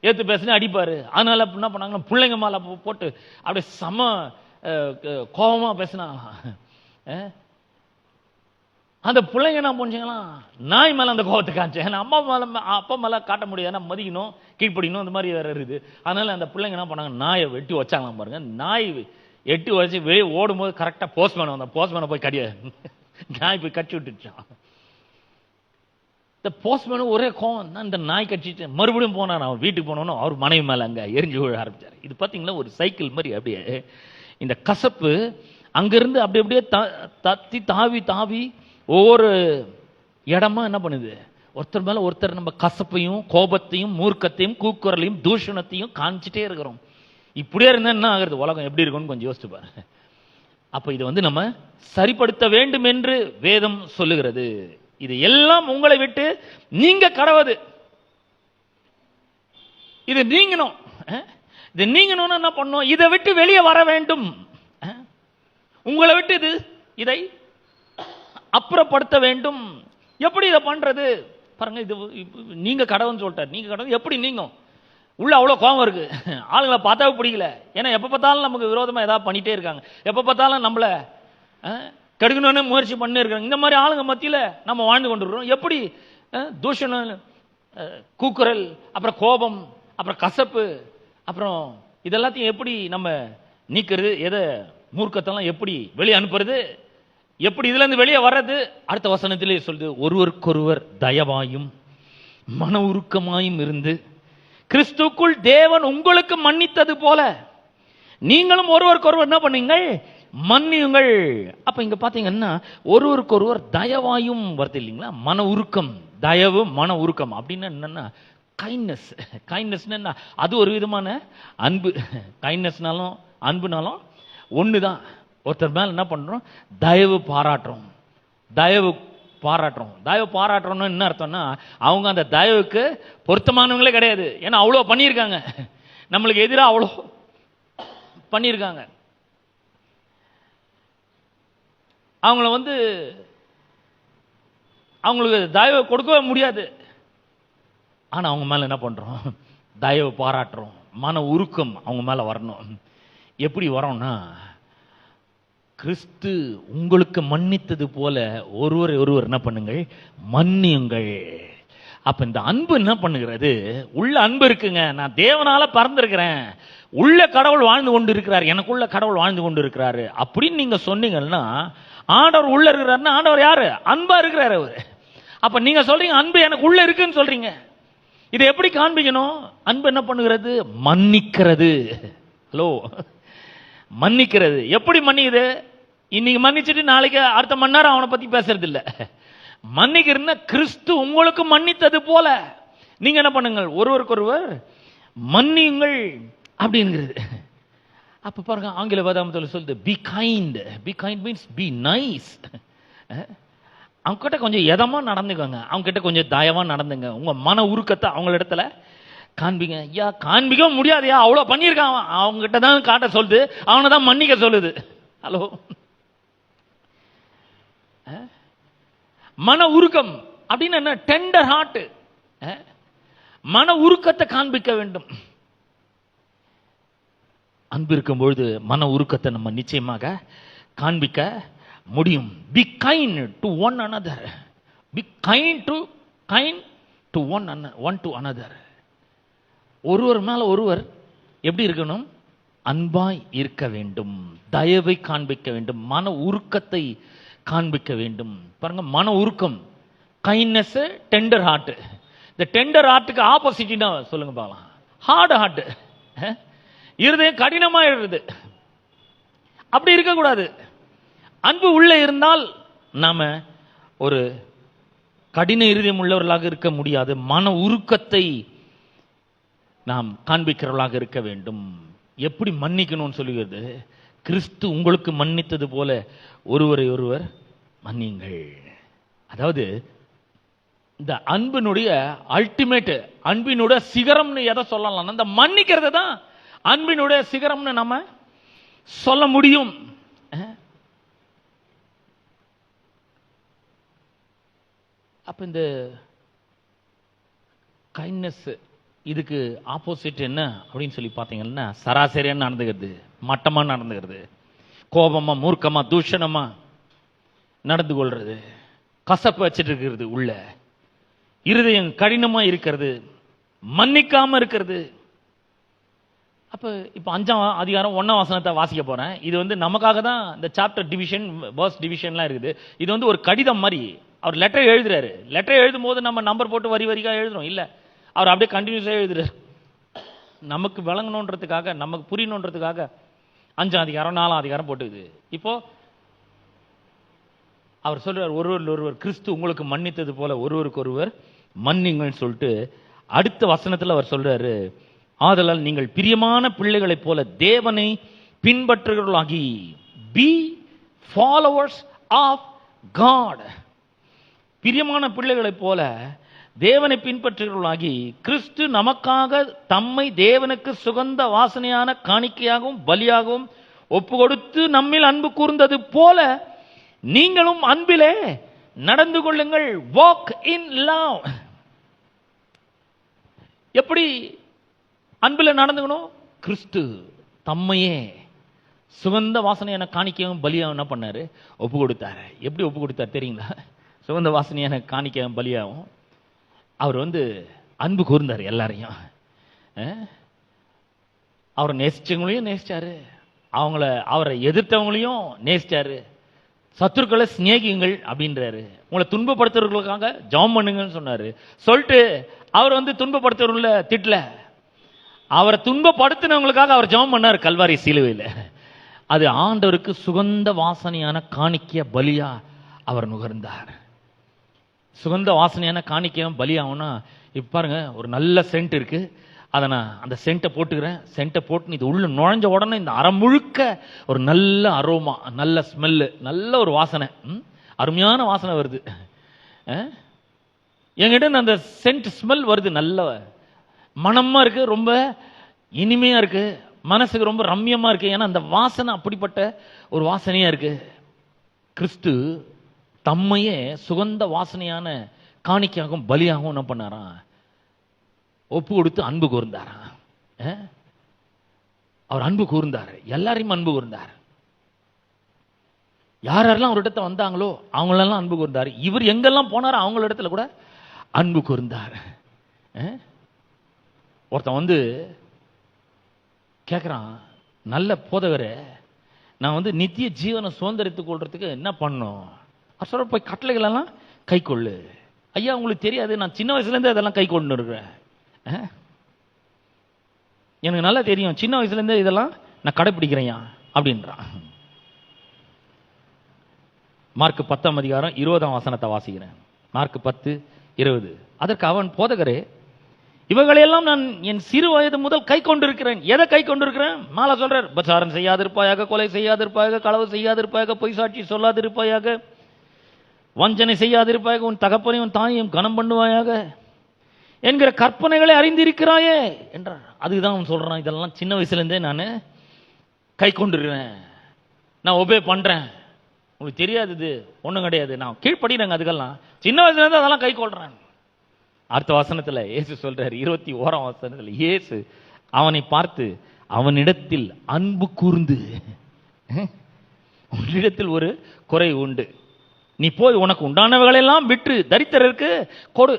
ஏத்து பேசுனா அடிப்பாரு. அதனால என்ன பண்ணாங்கன்னா பிள்ளைங்க மேல போட்டு அப்படியே சம கோபமா பேசினா. அந்த பிள்ளைங்க என்ன பண்ணுச்சுங்களாம், நாய் மேல அந்த கோபத்தை காமிச்சேன். அம்மா மேல அப்பா மேல காட்ட முடியாது, மதிக்கணும், கீழ்ப்படிக்கணும், அந்த மாதிரி வேற இருக்குது. அதனால அந்த பிள்ளைங்க என்ன பண்ணாங்க, நாயை வெட்டி வச்சாங்களாம் பாருங்க. நாய் எட்டி வச்சு வெளியே ஓடும்போது கரெக்டா போஸ்ட்மேன் வந்த, போஸ்ட்மேனை போய் நாய் போய் கட்டி விட்டுச்சான். இந்த போஸ்ட்மேனு ஒரே கோவம் தான், இந்த நாய் கட்டிட்டு மறுபடியும் போனார். அவன் வீட்டுக்கு போனோன்னு அவர் மனைவி மேல அங்க எரிஞ்சு விழ ஆரம்பிச்சார். இது பாத்தீங்களா ஒரு சைக்கிள் மாதிரி. அப்படியே இந்த கசப்பு அங்கிருந்து அப்படி அப்படியே தத்தி தாவி தாவி ஒவ்வொரு இடமா என்ன பண்ணுது, ஒருத்தர் மேல ஒருத்தர் நம்ம கசப்பையும் கோபத்தையும் மூர்க்கத்தையும் கூக்குரலையும் தூஷணத்தையும் காமிச்சிட்டே இருக்கிறோம். இப்படியே இருந்தா என்ன ஆகுறது? உலகம் எப்படி இருக்கும்னு கொஞ்சம் யோசிச்சு பாருங்க. அப்ப இது நம்ம சரிப்படுத்த வேண்டும் என்று வேதம் சொல்லுகிறது. இது எல்லாம் உங்களை விட்டு நீங்க கடவுது. இது நீங்கணும். இது நீங்கணும்னு என்ன பண்ணும்? இதை விட்டு வெளியே வர வேண்டும். உங்களை விட்டு இதை அப்புறப்படுத்த வேண்டும். எப்படி இதை பண்றது பாருங்க. இது நீங்க கடவுள்னு சொல்லிட்டார். நீங்க கடவுள் எப்படி? நீங்க உள்ள அவ்வளவு கோபம் இருக்கு, ஆளுங்களை பார்த்தாவே பிடிக்கல. ஏன்னா எப்ப பார்த்தாலும் நமக்கு விரோதமா ஏதாவது பண்ணிட்டே இருக்காங்க, எப்ப பார்த்தாலும் நம்மள கெடுக்கணும்னு முயற்சி பண்ணி இருக்காங்க. இந்த மாதிரி ஆளுங்க மத்தியில நம்ம வாழ்ந்து கொண்டிருக்கிறோம். எப்படி தூஷணம், கூக்குரல், அப்புறம் கோபம், அப்புறம் கசப்பு, அப்புறம் இதெல்லாத்தையும் எப்படி நம்ம நீக்கிறது? எதை மூர்க்கத்தெல்லாம் எப்படி வெளியே அனுப்புறது? எப்படி இதுல இருந்து வெளியே வர்றது? அடுத்த வசனத்திலே சொல்லுது, ஒருவருக்கொருவர் தயவாயும் மன உருக்கமாயும் இருந்து கிறிஸ்துக்குள் தேவன் உங்களுக்கு மன்னித்தது போல நீங்களும் ஒருவருக்கொருவர் என்ன பண்ணுங்கள்? மன்னியுங்கள். அப்ப இங்க பாத்தீங்கன்னா ஒருவருக்கொருவர் தயவாயும் வருது இல்லைங்களா? மன உருக்கம், தயவு, மன உருக்கம் அப்படின்னு என்னன்னா கைண்ட்னஸ். கைண்ட்னஸ் என்ன? அது ஒரு விதமான அன்பு. கைண்ட்னஸ்னாலும் அன்புனாலும் ஒண்ணுதான். ஒருத்தர் மேல என்ன பண்றோம்? தயவு பாராட்டுறோம். தயவு பாராட்டுறோம். தயவு பாராட்டுறோம்னு என்ன அர்த்தம்னா, அவங்க அந்த தயவுக்கு பொருத்தமானவங்களே கிடையாது. ஏன்னா அவ்வளோ பண்ணியிருக்காங்க, நம்மளுக்கு எதிராக அவ்வளோ பண்ணியிருக்காங்க. அவங்கள அவங்களுக்கு தயவு கொடுக்கவே முடியாது. ஆனா அவங்க மேல என்ன பண்றோம்? தயவு பாராட்டுறோம். மன உருக்கம் அவங்க மேல வரணும். எப்படி வரோம்னா, கிறிஸ்து உங்களுக்கு மன்னித்தது போல ஒருவர் ஒருவர் என்ன பண்ணுங்கள்? மன்னியுங்கள். அப்ப இந்த அன்பு என்ன பண்ணுகிறது? உள்ள அன்பு இருக்குங்க. நான் தேவனால பறந்திருக்கிறேன், உள்ள கடவுள் வாழ்ந்து கொண்டு இருக்கிறார், எனக்குள்ள கடவுள் வாழ்ந்து கொண்டு இருக்கிறாரு அப்படின்னு நீங்க சொன்னீங்கன்னா, ஆண்டவர் உள்ள இருக்கிறாருன்னா ஆண்டவர் யாரு? அன்பா இருக்கிறாரு. அவர் அப்ப நீங்க சொல்றீங்க அன்பு எனக்கு உள்ள இருக்குன்னு சொல்றீங்க. இதை எப்படி காண்பிக்கணும்? அன்பு என்ன பண்ணுகிறது? மன்னிக்கிறது. ஹலோ, மன்னிக்கிறது. எப்படி மன்னிக்குது? இன்னைக்கு மன்னிச்சுட்டு நாளைக்கு அடுத்த மணி நேரம் அவனை பத்தி பேசுறது இல்ல. மன்னிக்கிறதுன்னா கிறிஸ்து உங்களுக்கு மன்னித்தது போல நீங்க என்ன பண்ணுங்கள், ஒருவருக்கொருவர் மன்னியுங்கள் அப்படிங்கிறது. அப்ப பாருங்க, ஆங்கில வேதாகமத்தில் சொல்லுது be kind. Be kind means be nice. அவங்க கிட்ட கொஞ்சம் எதமா நடந்துக்கோங்க, அவங்க கிட்ட கொஞ்சம் தயவா நடந்துங்க. உங்க மன உருக்கத்தை அவங்க இடத்துல காண்பிங்க. ஐயா காண்பிக்க முடியாதையா, அவ்வளோ பண்ணியிருக்கான், அவங்க கிட்ட தான் காட்ட சொல்லுது, அவனை தான் மன்னிக்க சொல்லுது. ஹலோ, மன உருக்கம் அப்படின்னு என்ன? Tender heart. மன உருக்கத்தை காண்பிக்க வேண்டும். அன்பு இருக்கும் பொழுது மன உருக்கத்தை நம்ம நிச்சயமாக காண்பிக்க முடியும். Be kind to one another. Be kind to one to another. ஒருவர் மேல ஒருவர் எப்படி இருக்கணும்? அன்பாய் இருக்க வேண்டும், தயவை காண்பிக்க வேண்டும், மன உருக்கத்தை காண்பிக்க வேண்டும். பாருங்க, மன உருக்கம், கைண்ட்னஸ், டெண்டர் ஹார்ட். இந்த டெண்டர் ஹார்ட்டுக்கு ஆப்போசிட்னா சொல்லுங்க பார்க்கலாம். ஹார்ட் ஹார்ட், இருதயம் கடினமா இருக்குது. அப்படி இருக்கக்கூடாது. அன்பு உள்ள இருந்தால் நாம ஒரு கடின இருதயம் உள்ளவர்களாக இருக்க முடியாது. மன உருக்கத்தை நாம் காண்பிக்கிறவர்களாக இருக்க வேண்டும். எப்படி மன்னிக்கணும்னு சொல்லுகிறது? கிறிஸ்து உங்களுக்கு மன்னித்தது போல ஒருவரை ஒருவர் மன்னியுங்கள். அதாவது இந்த அன்பினுடைய அல்டிமேட், அன்பினுடைய சிகரம்னு எதை சொல்லலாம்? இந்த மன்னிக்கிறது தான் அன்பினுடைய சிகரம்னு நம்ம சொல்ல முடியும். அப்ப இந்த கைண்ட்னஸ் இதுக்கு ஆப்போசிட் என்ன அப்படின்னு சொல்லி பார்த்தீங்கன்னா, சராசரியா நடந்துக்கிறது, மட்டமா நடந்துக்கிறது, கோபமா, மூர்க்கமா, தூஷணமா நடந்து கொள்றது, கசப்பு வச்சிட்டு இருக்கிறது, உள்ள இருதயம் கடினமா இருக்கிறது, மன்னிக்காம இருக்கிறது. அப்ப இப்ப 5ஆம் அதிகாரம் 1ஆம் வசனத்தை வாசிக்க போறேன். இது வந்து நமக்காக தான் இந்த சாப்டர் டிவிஷன், வேர்ஸ் டிவிஷன்லாம் இருக்குது. இது வந்து ஒரு கடிதம் மாதிரி. அவர் லெட்டர் எழுதுறாரு. லெட்டர் எழுதும் போது நம்ம நம்பர் போட்டு வரி வரிக்கா எழுதுறோம் இல்ல, அவர் அப்படியே கண்டினியூஸா எழுதுறாரு. நமக்கு விளங்கணுன்றதுக்காக, நமக்கு புரியணுன்றதுக்காக 5ஆம் அதிகாரம் 4ஆம் அதிகாரம் போட்டுக்குது. இப்போ அவர் சொல்றார், ஒருவர் கிறிஸ்து உங்களுக்கு மன்னித்தது போல ஒருவருக்கு ஒருவர் மன்னிங்கன்னு சொல்லிட்டு அடுத்த வசனத்தில் அவர் சொல்றாரு, ஆதலால் நீங்கள் பிரியமான பிள்ளைகளைப் போல தேவனை பின்பற்றுகிறவர்களாகி பி ஃபாலோவர்ஸ் ஆஃப் காட். பிரியமான பிள்ளைகளைப் போல தேவனை பின்பற்றுகிறவர்களாகி கிறிஸ்து நமக்காக தம்மை தேவனுக்கு சுகந்த வாசனையான காணிக்கையாகவும் பலியாகவும் ஒப்பு கொடுத்து நம்மில் அன்பு கூர்ந்தது போல நீங்களும் அன்பிலே நடந்து கொள்ளுங்கள். Walk in love. எப்படி அன்பில் நடந்துக்கணும்? கிறிஸ்து தம்மையே சுகந்த வாசனையான காணிக்கையும் பலியாகவும் என்ன பண்ணாரு? ஒப்பு கொடுத்தாரு. எப்படி ஒப்பு கொடுத்தாரு தெரியுங்களா? சுகந்த வாசனையான காணிக்கையும் பலியாகவும் அவர் வந்து அன்பு கூர்ந்தார் எல்லாரையும். அவரை நேசிச்சவங்களையும் நேசிச்சாரு, அவரை எதிர்த்தவங்களையும் நேசிச்சாரு. சத்துருக்களை சிநேகியுங்கள் அப்படின்றாரு. உங்களை துன்பப்படுத்துறவர்களுக்காக ஜெபம் பண்ணுங்கன்னு சொன்னாரு. சொல்லிட்டு அவர் வந்து துன்பப்படுத்துறவங்கள திட்டல, அவரை துன்பப்படுத்தினவங்களுக்காக அவர் ஜெபம் பண்ணார் கல்வாரி சிலுவையில். அது ஆண்டவருக்கு சுகந்த வாசனையான காணிக்கைய பலியா அவர் நுகர்ந்தார். சுகந்த வாசனையான காணிக்கையும் பலியாகும்னா, இப்போ பாருங்க, ஒரு நல்ல சென்ட் இருக்கு, அதை நான் அந்த சென்ட்டை போட்டுக்கிறேன். சென்ட்டை போட்டு இது உள்ள நுழைஞ்ச உடனே இந்த அரை முழுக்க ஒரு நல்ல அரோமா, நல்ல ஸ்மெல்லு, நல்ல ஒரு வாசனை, அருமையான வாசனை வருது. என்கிட்ட அந்த சென்ட் ஸ்மெல் வருது, நல்ல மனமா இருக்கு, ரொம்ப இனிமையா இருக்கு, மனசுக்கு ரொம்ப ரம்யமா இருக்கு. ஏன்னா அந்த வாசனை அப்படிப்பட்ட ஒரு வாசனையா இருக்கு. கிறிஸ்து தம்மையே சுகந்த வாசனையான காணிக்கையாகவும் பலியாகவும் என்ன பண்ணாராம்? ஒப்பு கொடுத்து அன்பு கூர்ந்தாராம். அவர் அன்பு கூர்ந்தார், எல்லாரையும் அன்பு கூர்ந்தார். யாரெல்லாம் ஒரு இடத்துல வந்தாங்களோ அவங்களெல்லாம் அன்பு கூர்ந்தார். இவர் எங்கெல்லாம் போனாரோ அவங்கள இடத்துல கூட அன்பு கூர்ந்தார். ஒருத்தன் வந்து கேட்குறான், நல்ல போதவரே, நான் வந்து நித்திய ஜீவனை சுதந்திரித்துக் கொள்றதுக்கு என்ன பண்ணும்? சொல்ற, போய் கட்டளைகளெல்லாம் கை கொள்ளு, ஐயா உங்களுக்கு தெரியாது, நான் சின்ன வயசுலேருந்து அதெல்லாம் கை கொண்டு இருக்கிறேன், எனக்கு நல்லா தெரியும், சின்ன வயசுலேருந்து இதெல்லாம் நான் கடைப்பிடிக்கிறேன் அப்படின்றான். மார்க் 10:20 வாசிக்கிறேன். மார்க் 10:20. அதற்கு அவன், போதகரே, இவைகளையெல்லாம் நான் என் சிறு வயது முதல் கை கொண்டிருக்கிறேன். எதை கை கொண்டிருக்கிறேன்? மாலை சொல்றார், விபச்சாரம் செய்யாதிருப்பாயாக, கொலை செய்யாதிருப்பாயாக, களவு செய்யாதிருப்பாயாக, பொய் சாட்சி சொல்லாதிருப்பாயாக, வஞ்சனை செய்யாதிருப்பாயாக, உன் தகப்பனையும் உன் தாயையும் கனம் பண்ணுவாயாக என்கிற கற்பனைகளை அறிந்திருக்கிறாயே என்றார். அதுதான் அவன் சொல்றான், இதெல்லாம் சின்ன வயசுலேருந்தே நான் கை கொண்டிருக்கிறேன், நான் ஒபே பண்றேன். உங்களுக்கு தெரியாது, இது ஒன்றும் கிடையாது, நான் கீழ்படிறேங்க, அதுக்கெல்லாம் சின்ன வயசுலேருந்து அதெல்லாம் கை கொள்றேன். அடுத்த வசனத்தில் இயேசு சொல்றாரு, 21ஆம் வசனத்தில் இயேசு அவனை பார்த்து, அவனிடத்தில் அன்பு கூர்ந்து, உன்னிடத்தில் ஒரு குறை உண்டு, நீ போய் உனக்கு உண்டானவைகளெல்லாம் விற்று தரித்திரருக்கு கொடு.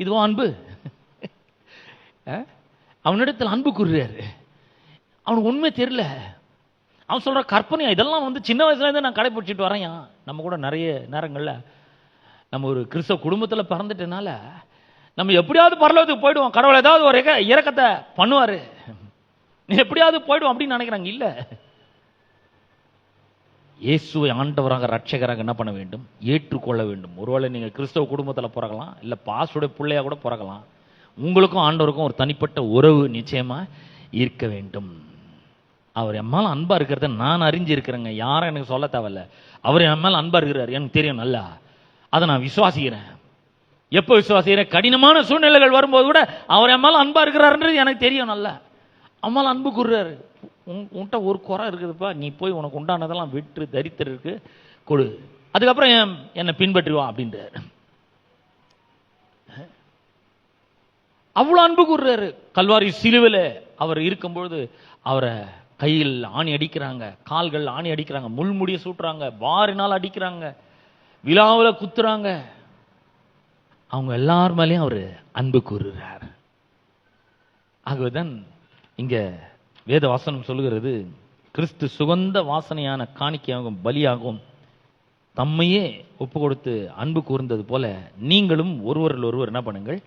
இதுவும் அன்பு. அவனிடத்தில் அன்பு கூறுறாரு. அவனுக்கு உண்மை தெரியல. அவன் சொல்ற கற்பனையா, இதெல்லாம் சின்ன வயசுல இருந்து நான் கடைபிடிச்சிட்டு வரேன். நம்ம கூட நிறைய நேரங்கள்ல நம்ம ஒரு கிறிஸ்தவ குடும்பத்தில் பிறந்துட்டனால நம்ம எப்படியாவது பரலோகத்துக்கு போயிடுவோம், கடவுள் ஏதாவது ஒரு இரக்கத்தை பண்ணுவாரு, நீ எப்படியாவது போயிடுவோம் அப்படின்னு நினைக்கிறாங்க. இல்ல, இயேசுவை ஆண்டவராக ரட்சகராக என்ன பண்ண வேண்டும்? ஏற்றுக்கொள்ள வேண்டும். ஒருவேளை நீங்க கிறிஸ்தவ குடும்பத்தில் பிறக்கலாம், இல்ல பாசுடைய பிள்ளையா கூட பிறக்கலாம். உங்களுக்கும் ஆண்டவருக்கும் ஒரு தனிப்பட்ட உறவு நிச்சயமா இருக்க வேண்டும். அவர் என் மேல அன்பா இருக்கிறத நான் அறிஞ்சிருக்கிறேங்க, யாரும் எனக்கு சொல்ல தேவையில்ல. அவர் என் மேல அன்பா இருக்கிறார், எனக்கு தெரியும் நல்லா, அதை நான் விசுவாசிக்கிறேன். எப்போ விசுவாசிக்கிறேன்? கடினமான சூழ்நிலைகள் வரும்போது கூட அவர் என் மேல அன்பா இருக்கிறாருன்றது எனக்கு தெரியும் நல்லா. அம்மால அன்பு கூறுறாரு, உன்கிட்ட ஒரு குறை இருக்குதுப்பா, நீ போய் உனக்கு உண்டானதெல்லாம் விட்டு தரித்திரருக்கு கொடு, அதுக்கப்புறம் என்னை பின்பற்றுவான் அப்படின்றாரு. அவ்வளவு அன்பு கூறுறாரு. கல்வாரி சிலுவையில் அவர் இருக்கும்பொழுது அவரை கையில் ஆணி அடிக்கிறாங்க, கால்கள் ஆணி அடிக்கிறாங்க, முள்முடிய சூட்டுறாங்க, வாரினால் அடிக்கிறாங்க, விழாவில் குத்துறாங்க. அவங்க எல்லார் மேலேயும் அவர் அன்பு கூறுறார். ஆகவேதான் இங்க வேத வாசனம் சொல்லுகிறது, கிறிஸ்து சுகந்த வாசனையான காணிக்கையாகவும் பலியாகவும் தம்மையே ஒப்பு கொடுத்து அன்பு கூர்ந்தது போல நீங்களும் ஒருவரில் ஒருவர் என்ன பண்ணுங்கள்?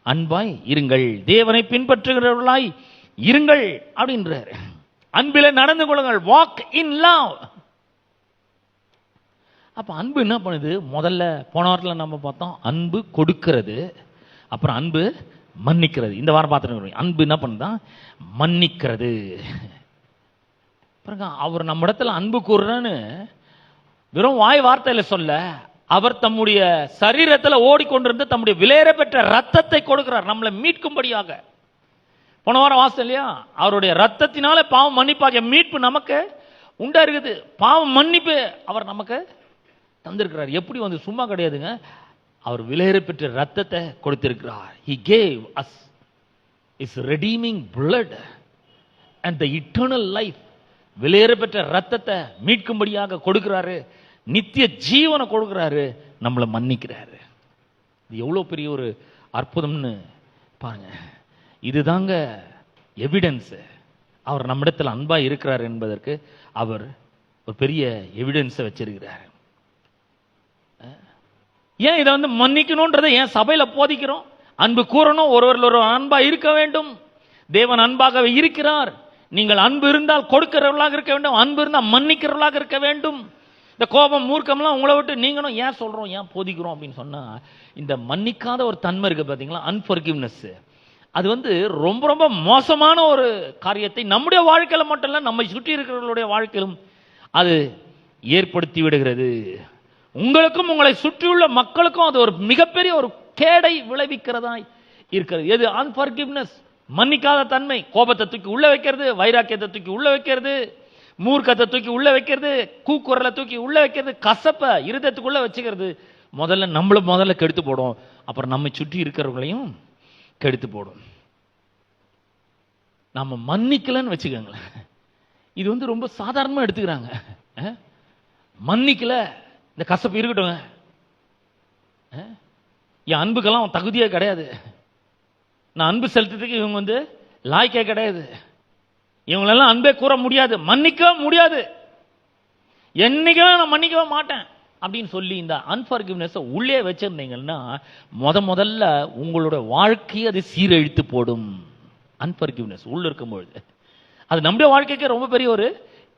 அன்பாய் இருங்கள், தேவனை பின்பற்றுகிறவர்களாய் இருங்கள் அப்படின்றார். அன்பில நடந்து கொள்ளுங்கள், வாக் இன் லவ். அப்ப அன்பு என்ன பண்ணுது? முதல்ல போன வாரத்தில் நம்ம பார்த்தோம், அன்பு கொடுக்கிறது, அப்புறம் அன்பு மன்னிக்கிறது. இந்த வாரம் பார்த்துட்டு அன்பு என்ன பண்ணுதான்? மன்னிக்கிறது. அவர் நம்ம இடத்துல அன்பு கூறுறன்னு வெறும் வாய் வார்த்தையில சொல்ல, அவர் தம்முடைய சரீரத்தில் ஓடிக்கொண்டிருந்த தம்முடைய விலையேற பெற்ற ரத்தத்தை கொடுக்கிறார் நம்மளை மீட்கும்படியாக. போன வாரம் வாசம் இல்லையா, அவருடைய ரத்தத்தினால பாவம் மன்னிப்பாக மீட்பு நமக்கு உண்டா இருக்குது. பாவம் மன்னிப்பு அவர் நமக்கு தந்திருக்கிறார். எப்படி சும்மா கிடையாதுங்க, அவர் விலையேற பெற்ற ரத்தத்தை கொடுத்திருக்கிறார். He gave us his redeeming blood and the eternal life. விலையேற பெற்ற ரத்தத்தை மீட்கும்படியாக கொடுக்கிறாரு, நித்திய ஜீவனை கொடுக்கிறாரு, நம்மளை மன்னிக்கிறாரு. இது எவ்வளவு பெரிய ஒரு அற்புதம்னு பாருங்க. இதுதாங்க எவிடன்ஸ், அவர் நம்மிடத்தில் அன்பா இருக்கிறார் என்பதற்கு அவர் ஒரு பெரிய எவிடன்ஸை வச்சிருக்கிறார். ஏன் இதை மன்னிக்கணும்ன்றதை ஏன் சபையில போதிக்கிறோம்? அன்பு கூறணும், ஒருவரில் ஒரு அன்பா இருக்க வேண்டும். தேவன் அன்பாகவே இருக்கிறார். நீங்கள் அன்பு இருந்தால் கொடுக்கிறவர்களாக இருக்க வேண்டும், அன்பு இருந்தால் மன்னிக்கிறவர்களாக இருக்க வேண்டும். இந்த கோபம் மூர்க்கம்லாம் உங்களை விட்டு நீங்களும் ஏன் சொல்றோம், ஏன் போதிக்கிறோம் அப்படின்னு சொன்னா, இந்த மன்னிக்காத ஒரு தன்மை இருக்கு பாத்தீங்களா, அன்ஃபர்கிவ்னஸ். அது ரொம்ப ரொம்ப மோசமான ஒரு காரியத்தை நம்முடைய வாழ்க்கையில மட்டும் இல்ல, நம்மை சுற்றி இருக்கிறவர்களுடைய வாழ்க்கையிலும் அது ஏற்படுத்தி விடுகிறது. உங்களுக்கும் உங்களை சுற்றியுள்ள மக்களுக்கும் அது ஒரு மிகப்பெரிய ஒரு கேடை விளைவிக்கிறதாய் இருக்கிறது. எது? அன்ஃபர்கிவ்னஸ், மன்னிக்காத தன்மை. கோபத்தை தூக்கி உள்ள வைக்கிறது, வைராக்கியத்தை தூக்கி உள்ள வைக்கிறது, மூர்க்கத்தை தூக்கி உள்ள வைக்கிறது, கூக்குரலை தூக்கி உள்ள வைக்கிறது, கசப்ப இருதயத்துக்குள்ள வச்சுக்கிறது. நம்மள கெடுத்து போடும், அப்புறம் நம்மை சுற்றி இருக்கிறவங்களையும் கெடுத்து போடும். நம்ம மன்னிக்கலன்னு வச்சுக்கோங்களேன், இது ரொம்ப சாதாரணமா எடுத்துக்கிறாங்க. மன்னிக்கல, இந்த கசப்பு இருக்கட்டும், என் அன்புக்கெல்லாம் தகுதியே கிடையாது, நான் அன்பு செலுத்துறதுக்கு இவங்க லாய்க்கே கிடையாது, இவங்களெல்லாம் அன்பே கூற முடியாது, மன்னிக்க முடியாது, என்னைக்குமே நான் மன்னிக்கவே மாட்டேன் அப்படின்னு சொல்லி இந்த அன்ஃபர்கிவ்னஸ் உள்ளே வச்சிருந்தீங்கன்னா முதல்ல உங்களோட வாழ்க்கையை அது சீரழித்து போடும். அன்ஃபர்கிவ்னஸ் உள்ள இருக்கும்பொழுது அது நம்முடைய வாழ்க்கைக்கு ரொம்ப பெரிய ஒரு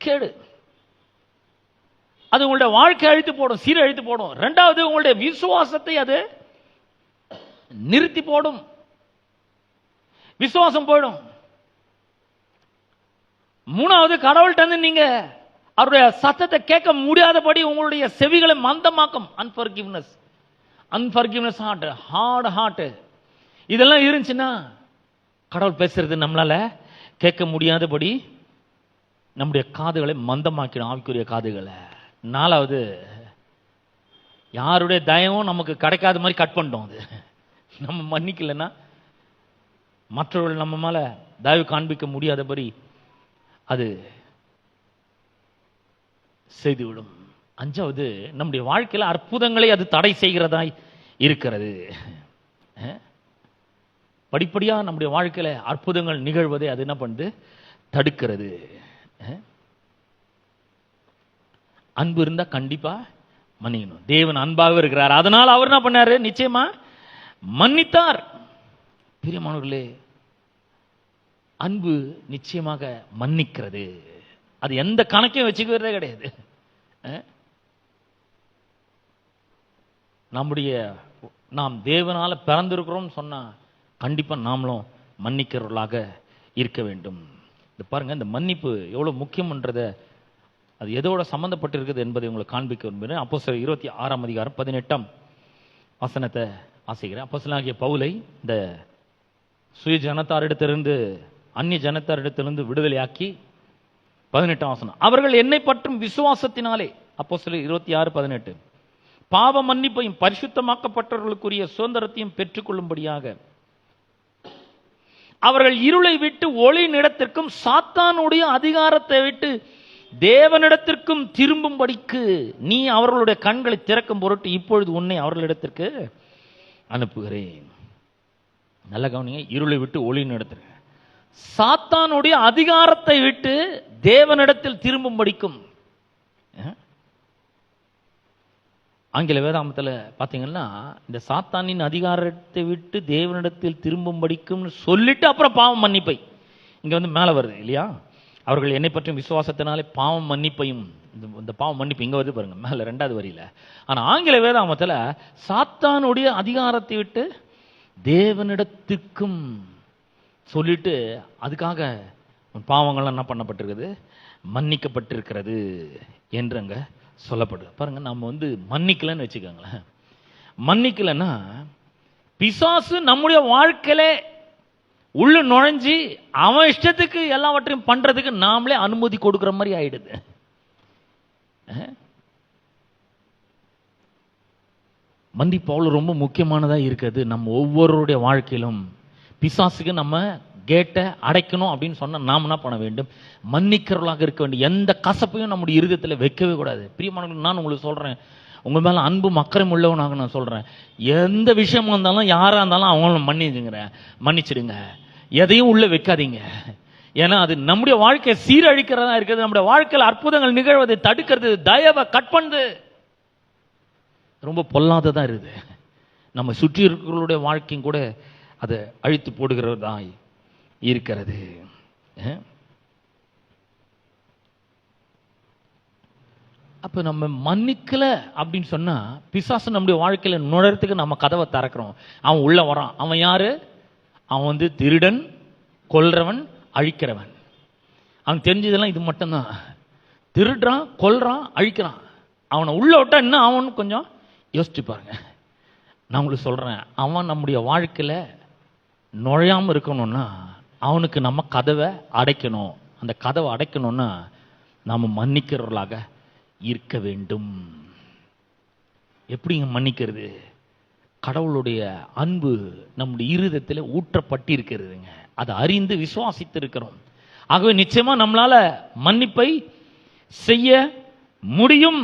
கேடு. அது உங்களுடைய வாழ்க்கை அழித்து போடும், சீரழித்து போடும். ரெண்டாவது, உங்களுடைய விசுவாசத்தை அது நிறுத்தி போடும். விசுவாசம் போயிடும். மூணாவது, கடவுள்கிட்ட நீங்க அவருடைய சத்தத்தை கேட்க முடியாதபடி உங்களுடைய செவிகளை மந்தமாக்கும். அன்ஃபர்கிவ்னஸ் ஹார்ட் ஹார்ட் இதெல்லாம் இருந்துச்சுன்னா கடவுள் பேசுறது நம்மளால கேட்க முடியாதபடி நம்முடைய காதுகளை மந்தமாக்கிடும், ஆவிக்குரிய காதுகளை. நாலாவது, யாருடைய தயவும் நமக்கு கிடைக்காத மாதிரி கட் பண்ணிட்டோம். அது நம்ம மன்னிக்கலன்னா மற்றவர்கள் நம்ம மேல தயவு காண்பிக்க முடியாதபடி அது செய்துவிடும். அஞ்சாவது, நம்முடைய வாழ்க்கையில் அற்புதங்களை அது தடை செய்கிறதாய் இருக்கிறது. படிப்படியா நம்முடைய வாழ்க்கையில அற்புதங்கள் நிகழ்வதை அது என்ன பண்ணுது? தடுக்கிறது. அன்பு இருந்தா கண்டிப்பா மன்னிக்கணும். தேவன் அன்பாக இருக்கிறார், அதனால் அவர் என்ன பண்ணாரு? நிச்சயமா மன்னித்தார். பிரியமானவர்களே, அன்பு நிச்சயமாக மன்னிக்கிறது. அது எந்த கணக்கையும் வச்சுக்கிறதே கிடையாது. நாம் தேவனால பிறந்திருக்கிறோம் சொன்னா கண்டிப்பா நாமளும் மன்னிக்கிறவர்களாக இருக்க வேண்டும். இது பாருங்க, இந்த மன்னிப்பு எவ்வளவு முக்கியம்ன்றத அது எதோட சம்பந்தப்பட்டிருக்குது என்பதை உங்களுக்கு காண்பிக்க விரும்புகிறேன். அப்போஸ்தலர் 26ஆம் அதிகாரம் 18ஆம் வசனத்தை வாசிக்கிறேன். அப்போஸ்தலனாகிய பவுலை இந்த சுய ஜனத்தாரிடத்திலிருந்து, அந்நிய ஜனத்தாரிடத்திலிருந்து விடுதலையாக்கி 18ஆம் வசனம், அவர்கள் என்னை பற்றும் விசுவாசத்தினாலே, அப்போஸ்தலர் 26:18, பாவ மன்னிப்பையும் பரிசுத்தமாக்கப்பட்டவர்களுக்குரிய சுதந்திரத்தையும் பெற்றுக்கொள்ளும்படியாக அவர்கள் இருளை விட்டு ஒளி நிலத்திற்கும் சாத்தானுடைய அதிகாரத்தை விட்டு தேவனிடத்திற்கும் திரும்பும்படிக்கு நீ அவர்களுடைய கண்களை திறக்கும் பொருட்டு இப்பொழுது உன்னை அவர்களிடத்திற்கு அனுப்புகிறேன். நல்ல கவனிங்க, இருளை விட்டு ஒளி நிலத்திற்கு, சாத்தானுடைய அதிகாரத்தை விட்டு தேவனிடத்தில் திரும்பும்படிக்கும். ஆங்கில வேதாமத்தில் பார்த்தீங்கன்னா இந்த சாத்தானின் அதிகாரத்தை விட்டு தேவனிடத்தில் திரும்பும்படிக்கும் சொல்லிட்டு அப்புறம் பாவம் மன்னிப்பை இங்க வந்து மேலே வருது இல்லையா? அவர்கள் என்னை பற்றும் விசுவாசத்தினாலே பாவம் மன்னிப்பையும், இந்த பாவம் மன்னிப்பு இங்க வருது பாருங்க மேல 2வது வரியில. ஆனா ஆங்கில வேதாமத்தில் சாத்தானுடைய அதிகாரத்தை விட்டு தேவனிடத்திற்கும் சொல்லிட்டு அதுக்காக பாவங்கள்லாம் என்ன பண்ணப்பட்டிருக்குது? மன்னிக்கப்பட்டிருக்கிறது என்று அங்க சொல்லப்படுது. பாருங்க, நம்ம வந்து மன்னிக்கலன்னு வச்சுக்கோங்களேன். மன்னிக்கலன்னா பிசாசு நம்முடைய வாழ்க்கையில உள்ள நுழைஞ்சி அவன் இஷ்டத்துக்கு எல்லாவற்றையும் பண்றதுக்கு நாமளே அனுமதி கொடுக்கிற மாதிரி ஆயிடுது. மன்னிப்பு அவ்வளவு ரொம்ப முக்கியமானதா இருக்குது நம்ம ஒவ்வொருடைய வாழ்க்கையிலும். பிசாசுக்கு நம்ம கேட்டை அடைக்கணும் அப்படின்னு சொன்னா நாம் என்ன பண்ண வேண்டும்? மன்னிக்கிறவர்களாக இருக்க வேண்டும். எந்த கசப்பையும் நம்முடைய இருதயத்தில் வைக்கவே கூடாது. பிரியமானவர்களே, நான் உங்களுக்கு சொல்றேன், உங்க மேல அன்பும் அக்கறையும் உள்ளவனாக நான் சொல்றேன், எந்த விஷயமா இருந்தாலும் யாரா இருந்தாலும் அவங்கள மன்னிச்சிடுங்க. எதையும் உள்ள வைக்காதீங்க. ஏன்னா அது நம்முடைய வாழ்க்கையை சீரழிக்கிறதா இருக்குது. நம்முடைய வாழ்க்கையில் அற்புதங்கள் நிகழ்வதை தடுக்கிறது, தயவை கட் பண்ணுது. ரொம்ப பொல்லாததா இருக்குது. நம்ம சுற்றி இருக்கிறவருடைய வாழ்க்கையும் கூட அதை அழித்து போடுகிறதாய் இருக்கிறது. அப்ப நம்ம மன்னிக்கல அப்படின்னு சொன்னா பிசாசு நம்முடைய வாழ்க்கையில நுழைறதுக்கு நம்ம கதவை திறக்கிறோம். அவன் உள்ள வரான். அவன் யாரு? அவன் வந்து திருடன், கொல்றவன், அழிக்கிறவன். அவன் தெரிஞ்சதெல்லாம் இது மட்டும்தான். திருடுறான், கொல்றான், அழிக்கிறான். அவனை உள்ள விட்டா என்ன அவனு கொஞ்சம் யோசிச்சு பாருங்க. நான் உங்களுக்கு சொல்றேன், அவன் நம்முடைய வாழ்க்கையில நுழையாம இருக்கணும்னா அவனுக்கு நம்ம கதவை அடைக்கணும். அந்த கதவை அடைக்கணும்னா நாம மன்னிக்கிறவர்களாக இருக்க வேண்டும். எப்படிங்க மன்னிக்கிறது? கடவுளுடைய அன்பு நம்முடைய இருதயத்தில் ஊற்றப்பட்டு இருக்கிறதுங்க. அதை அறிந்து விசுவாசித்து இருக்கிறோம். ஆகவே நிச்சயமா நம்மளால மன்னிப்பை செய்ய முடியும்.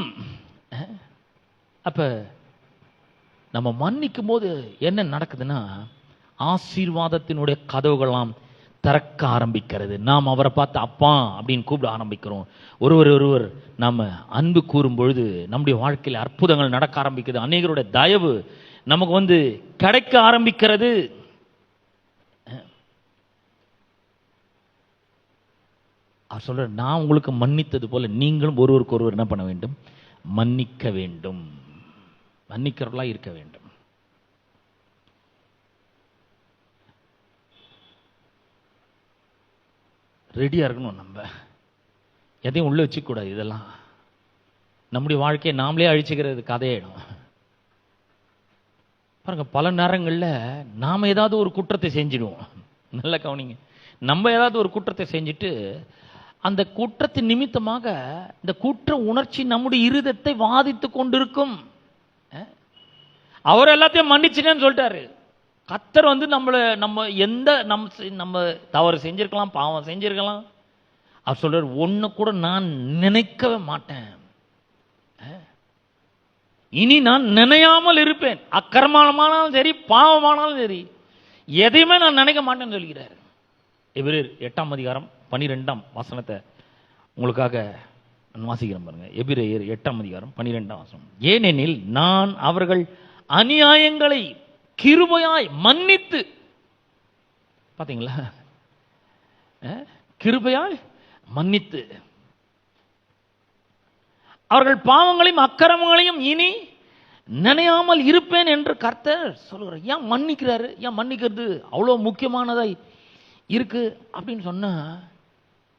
அப்ப நம்ம மன்னிக்கும் போது என்ன நடக்குதுன்னா ஆசீர்வாதத்தினுடைய கதவுகளாம் திறக்க ஆரம்பிக்கிறது. நாம் அவரை பார்த்து அப்பா அப்படின்னு கூப்பிட ஆரம்பிக்கிறோம். ஒருவர் நாம அன்பு கூறும் பொழுது நம்முடைய வாழ்க்கையில் அற்புதங்கள் நடக்க ஆரம்பிக்குது. அநேகருடைய தயவு நமக்கு கிடைக்க ஆரம்பிக்கிறது. அவர் சொல்ற, நான் உங்களுக்கு மன்னித்தது போல நீங்களும் ஒருவருக்கு ஒருவர் என்ன பண்ண வேண்டும்? மன்னிக்க வேண்டும். மன்னிக்கிறவர்களா இருக்க வேண்டும். ரெடியா இருக்கணும். நம்ம எதையும் உள்ள வச்சுக்க கூடாது. இதெல்லாம் நம்முடைய வாழ்க்கையை நாமளே அழிச்சுக்கிறது கதையாயிடும். பாருங்க, பல நேரங்களில் நாம ஏதாவது ஒரு குற்றத்தை செஞ்சிடுவோம். நல்ல கவனிங்க. நம்ம ஏதாவது ஒரு குற்றத்தை செஞ்சுட்டு அந்த குற்றத்தின் நிமித்தமாக இந்த குற்ற உணர்ச்சி நம்முடைய இருதயத்தை வாதித்து கொண்டிருக்கும். அவர் எல்லாத்தையும் மன்னிச்சுட்டேன்னு சொல்லிட்டாரு. கர்த்தர் நம்ம தவறு செஞ்சிருக்கலாம், பாவம் செஞ்சிருக்கலாம். அவர் சொல்றாரு, ஒன்னு கூட நான் நினைக்கவே மாட்டேன். இனி நான் நினையாமல் இருப்பேன். அக்கிரமமானாலும் சரி, பாவமானாலும் சரி, எதையுமே நான் நினைக்க மாட்டேன்னு சொல்கிறார். எபிரேயர் 8:12 உங்களுக்காக நான் வாசிக்கிறேன் பாருங்க. எபிரேயர் 8:12. ஏனெனில் நான் அவர்கள் அநியாயங்களை கிருபையாய் மன்னித்து, பாத்தீங்களா, கிருபையாய் மன்னித்து அவர்கள் பாவங்களையும் அக்கிரமங்களையும் இனி நினையாமல் இருப்பேன் என்று கர்த்தர் சொல்லுகிறார். ஏன் மன்னிக்கிறாரு? ஏன் மன்னிக்கிறது அவ்வளோ முக்கியமானதை இருக்கு அப்படின்னு சொன்னா,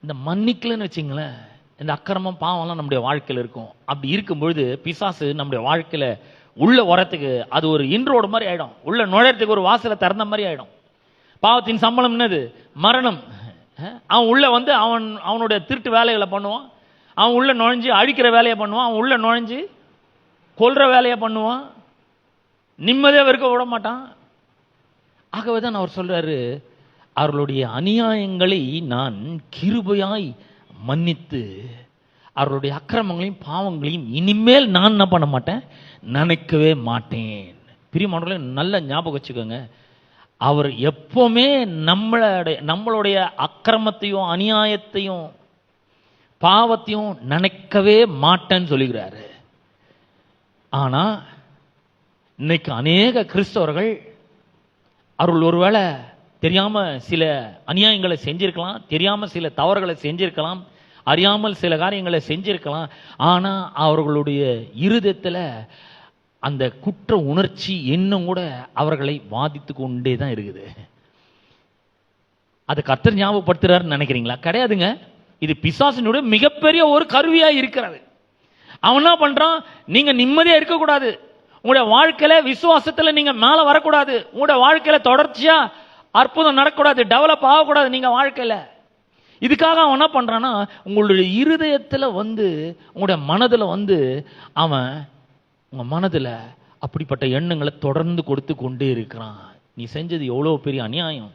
இந்த மன்னிக்கலன்னு வச்சுங்களேன், இந்த அக்கிரமம் பாவம்லாம் நம்முடைய வாழ்க்கையில் இருக்கும். அப்படி இருக்கும் பொழுது பிசாசு நம்முடைய வாழ்க்கையில உள்ள வரத்துக்கு அது ஒரு இன்ட்ரோடு மாதிரி ஆயிடும். உள்ள நுழையறதுக்கு ஒரு வாசலை திறந்த மாதிரி ஆயிடும். பாவத்தின் சம்பளம் என்னது? மரணம். அவன் உள்ள அவனுடைய திருட்டு வேலைகளை பண்ணுவான். அவன் உள்ள நுழைஞ்சு அழிக்கிற வேலையை பண்ணுவான். அவன் உள்ள நுழைஞ்சு கொல்ற வேலையை பண்ணுவான். நிம்மதியாக இருக்க விட மாட்டான். ஆகவே தான் அவர் சொல்றாரு, அவர்களுடைய அநியாயங்களை நான் கிருபையாய் மன்னித்து அவர்களுடைய அக்கிரமங்களையும் பாவங்களையும் இனிமேல் நான் என்ன பண்ண மாட்டேன்? நினைக்கவே மாட்டேன். பிரியமானவர்களே, நல்ல ஞாபகம் வச்சுக்கோங்க. அவர் எப்பவுமே நம்மளுடைய அக்கிரமத்தையும் அநியாயத்தையும் பாவத்தையும் நினைக்கவே மாட்டேன்னு சொல்லுகிறாரு. ஆனா இன்னைக்கு அநேக கிறிஸ்தவர்கள் அவர்கள் ஒருவேளை தெரியாம சில அநியாயங்களை செஞ்சிருக்கலாம், தெரியாம சில தவறுகளை செஞ்சிருக்கலாம், அறியாமல் சில காரியங்களை செஞ்சிருக்கலாம். ஆனா அவர்களுடைய இருதயத்துல அந்த குற்ற உணர்ச்சி இன்னும் கூட அவர்களை வாதித்து கொண்டே தான் இருக்குது. அது கர்த்தர் ஞாபகப்படுத்துறாருன்னு நினைக்கிறீங்களா? கிடையாதுங்க. இது பிசாசினுடைய மிகப்பெரிய ஒரு கருவியா இருக்கிறது. அவன் என்ன பண்றான்? நீங்க நிம்மதியா இருக்கக்கூடாது, உங்களுடைய வாழ்க்கையில விசுவாசத்துல நீங்க மேல வரக்கூடாது, உங்களுடைய வாழ்க்கையில தொடர்ச்சியா அற்புதம் நடக்கூடாது, டெவலப் ஆகக்கூடாது நீங்க வாழ்க்கையில. இதுக்காக அவன் என்ன பண்றான்னா, உங்களுடைய இருதயத்துல உங்களுடைய மனதுல அவன் உங்க மனதுல அப்படிப்பட்ட எண்ணங்களை தொடர்ந்து கொடுத்து கொண்டே இருக்கிறான். நீ செஞ்சது எவ்வளவு பெரிய அநியாயம்,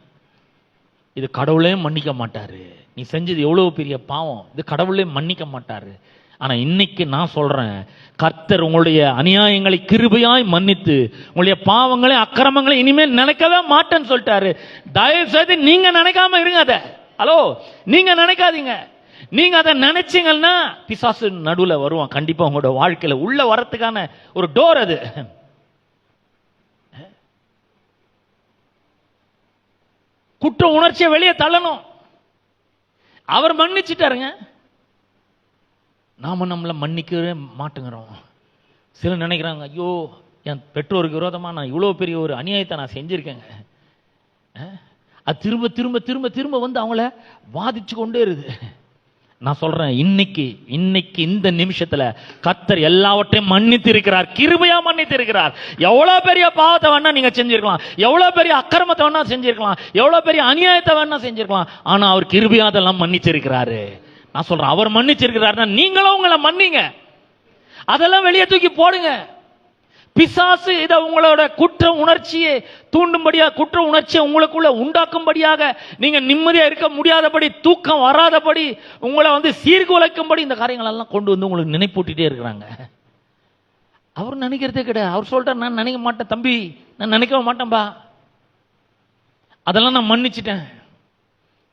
இது கடவுளே மன்னிக்க மாட்டாரு. நீ செஞ்சது எவ்வளவு பெரிய பாவம், இது கடவுளே மன்னிக்க மாட்டாரு. ஆனா இன்னைக்கு நான் சொல்றேன், கர்த்தர் உங்களுடைய அநியாயங்களை கிருபையாய் மன்னித்து உங்களுடைய பாவங்களை அக்கிரமங்களை இனிமேல் நினைக்கவே மாட்டேன்னு சொல்லிட்டாரு. தயவு செய்து நீங்க நினைக்காம இருங்க. அத ஹலோ, நீங்க நினைக்காதீங்க. நீங்க அதை நினைச்சீங்கன்னா பிசாசு நடுவுல வருவான். கண்டிப்பா உங்களோட வாழ்க்கையில உள்ள வரத்துக்கான ஒரு டோர் அது. குற்ற உணர்ச்சியை வெளியே தள்ளணும். அவர் மன்னிச்சுட்டாருங்க, நாம நம்மளை மன்னிக்கவே மாட்டேங்கிறோம். சிலர் நினைக்கிறாங்க, ஐயோ என் பெற்றோருக்கு விரோதமா நான் இவ்வளவு பெரிய ஒரு அநியாயத்தை நான் செஞ்சிருக்கேங்க. அது திரும்ப திரும்ப திரும்ப திரும்ப அவங்கள வாதிச்சு கொண்டே இருக்குது. நான் சொல்றேன், இன்னைக்கு இந்த நிமிஷத்துல கர்த்தர் எல்லாவற்றையும் மன்னித்து இருக்கிறார், கிருபையா மன்னித்து இருக்கிறார். எவ்வளவு பெரிய பாவத்தை வேணா நீங்க செஞ்சிருக்கலாம், எவ்வளவு பெரிய அக்கிரமத்தை வேணா செஞ்சிருக்கலாம், எவ்வளவு பெரிய அநியாயத்தை வேணா செஞ்சிருக்கலாம். ஆனா அவர் கிருபையா அதெல்லாம் மன்னிச்சிருக்கிறாரு. நான் சொல்றேன், அவர் மன்னிச்சிருக்கிறாருன்னா நீங்களும் உங்களை மன்னிங்க. அதெல்லாம் வெளியே தூக்கி போடுங்க. பிசாசு இதை உங்களோட குற்ற உணர்ச்சியை தூண்டும்படியாக, குற்ற உணர்ச்சியை உங்களுக்குள்ள உண்டாக்கும்படியாக, நீங்க நிம்மதியா இருக்க முடியாதபடி, தூக்கம் வராதபடி, உங்களை சீர்குலைக்கும்படி இந்த காரியங்கள் எல்லாம் கொண்டு உங்களுக்கு நினைப்பூட்டிட்டே இருக்கிறாங்க. அவர் நினைக்கிறதே கிடையாது. அவர் சொல்லிட்டார், நான் நினைக்க மாட்டேன் தம்பி, நான் நினைக்கவே மாட்டேன்பா, அதெல்லாம் நான் மன்னிச்சிட்டேன்.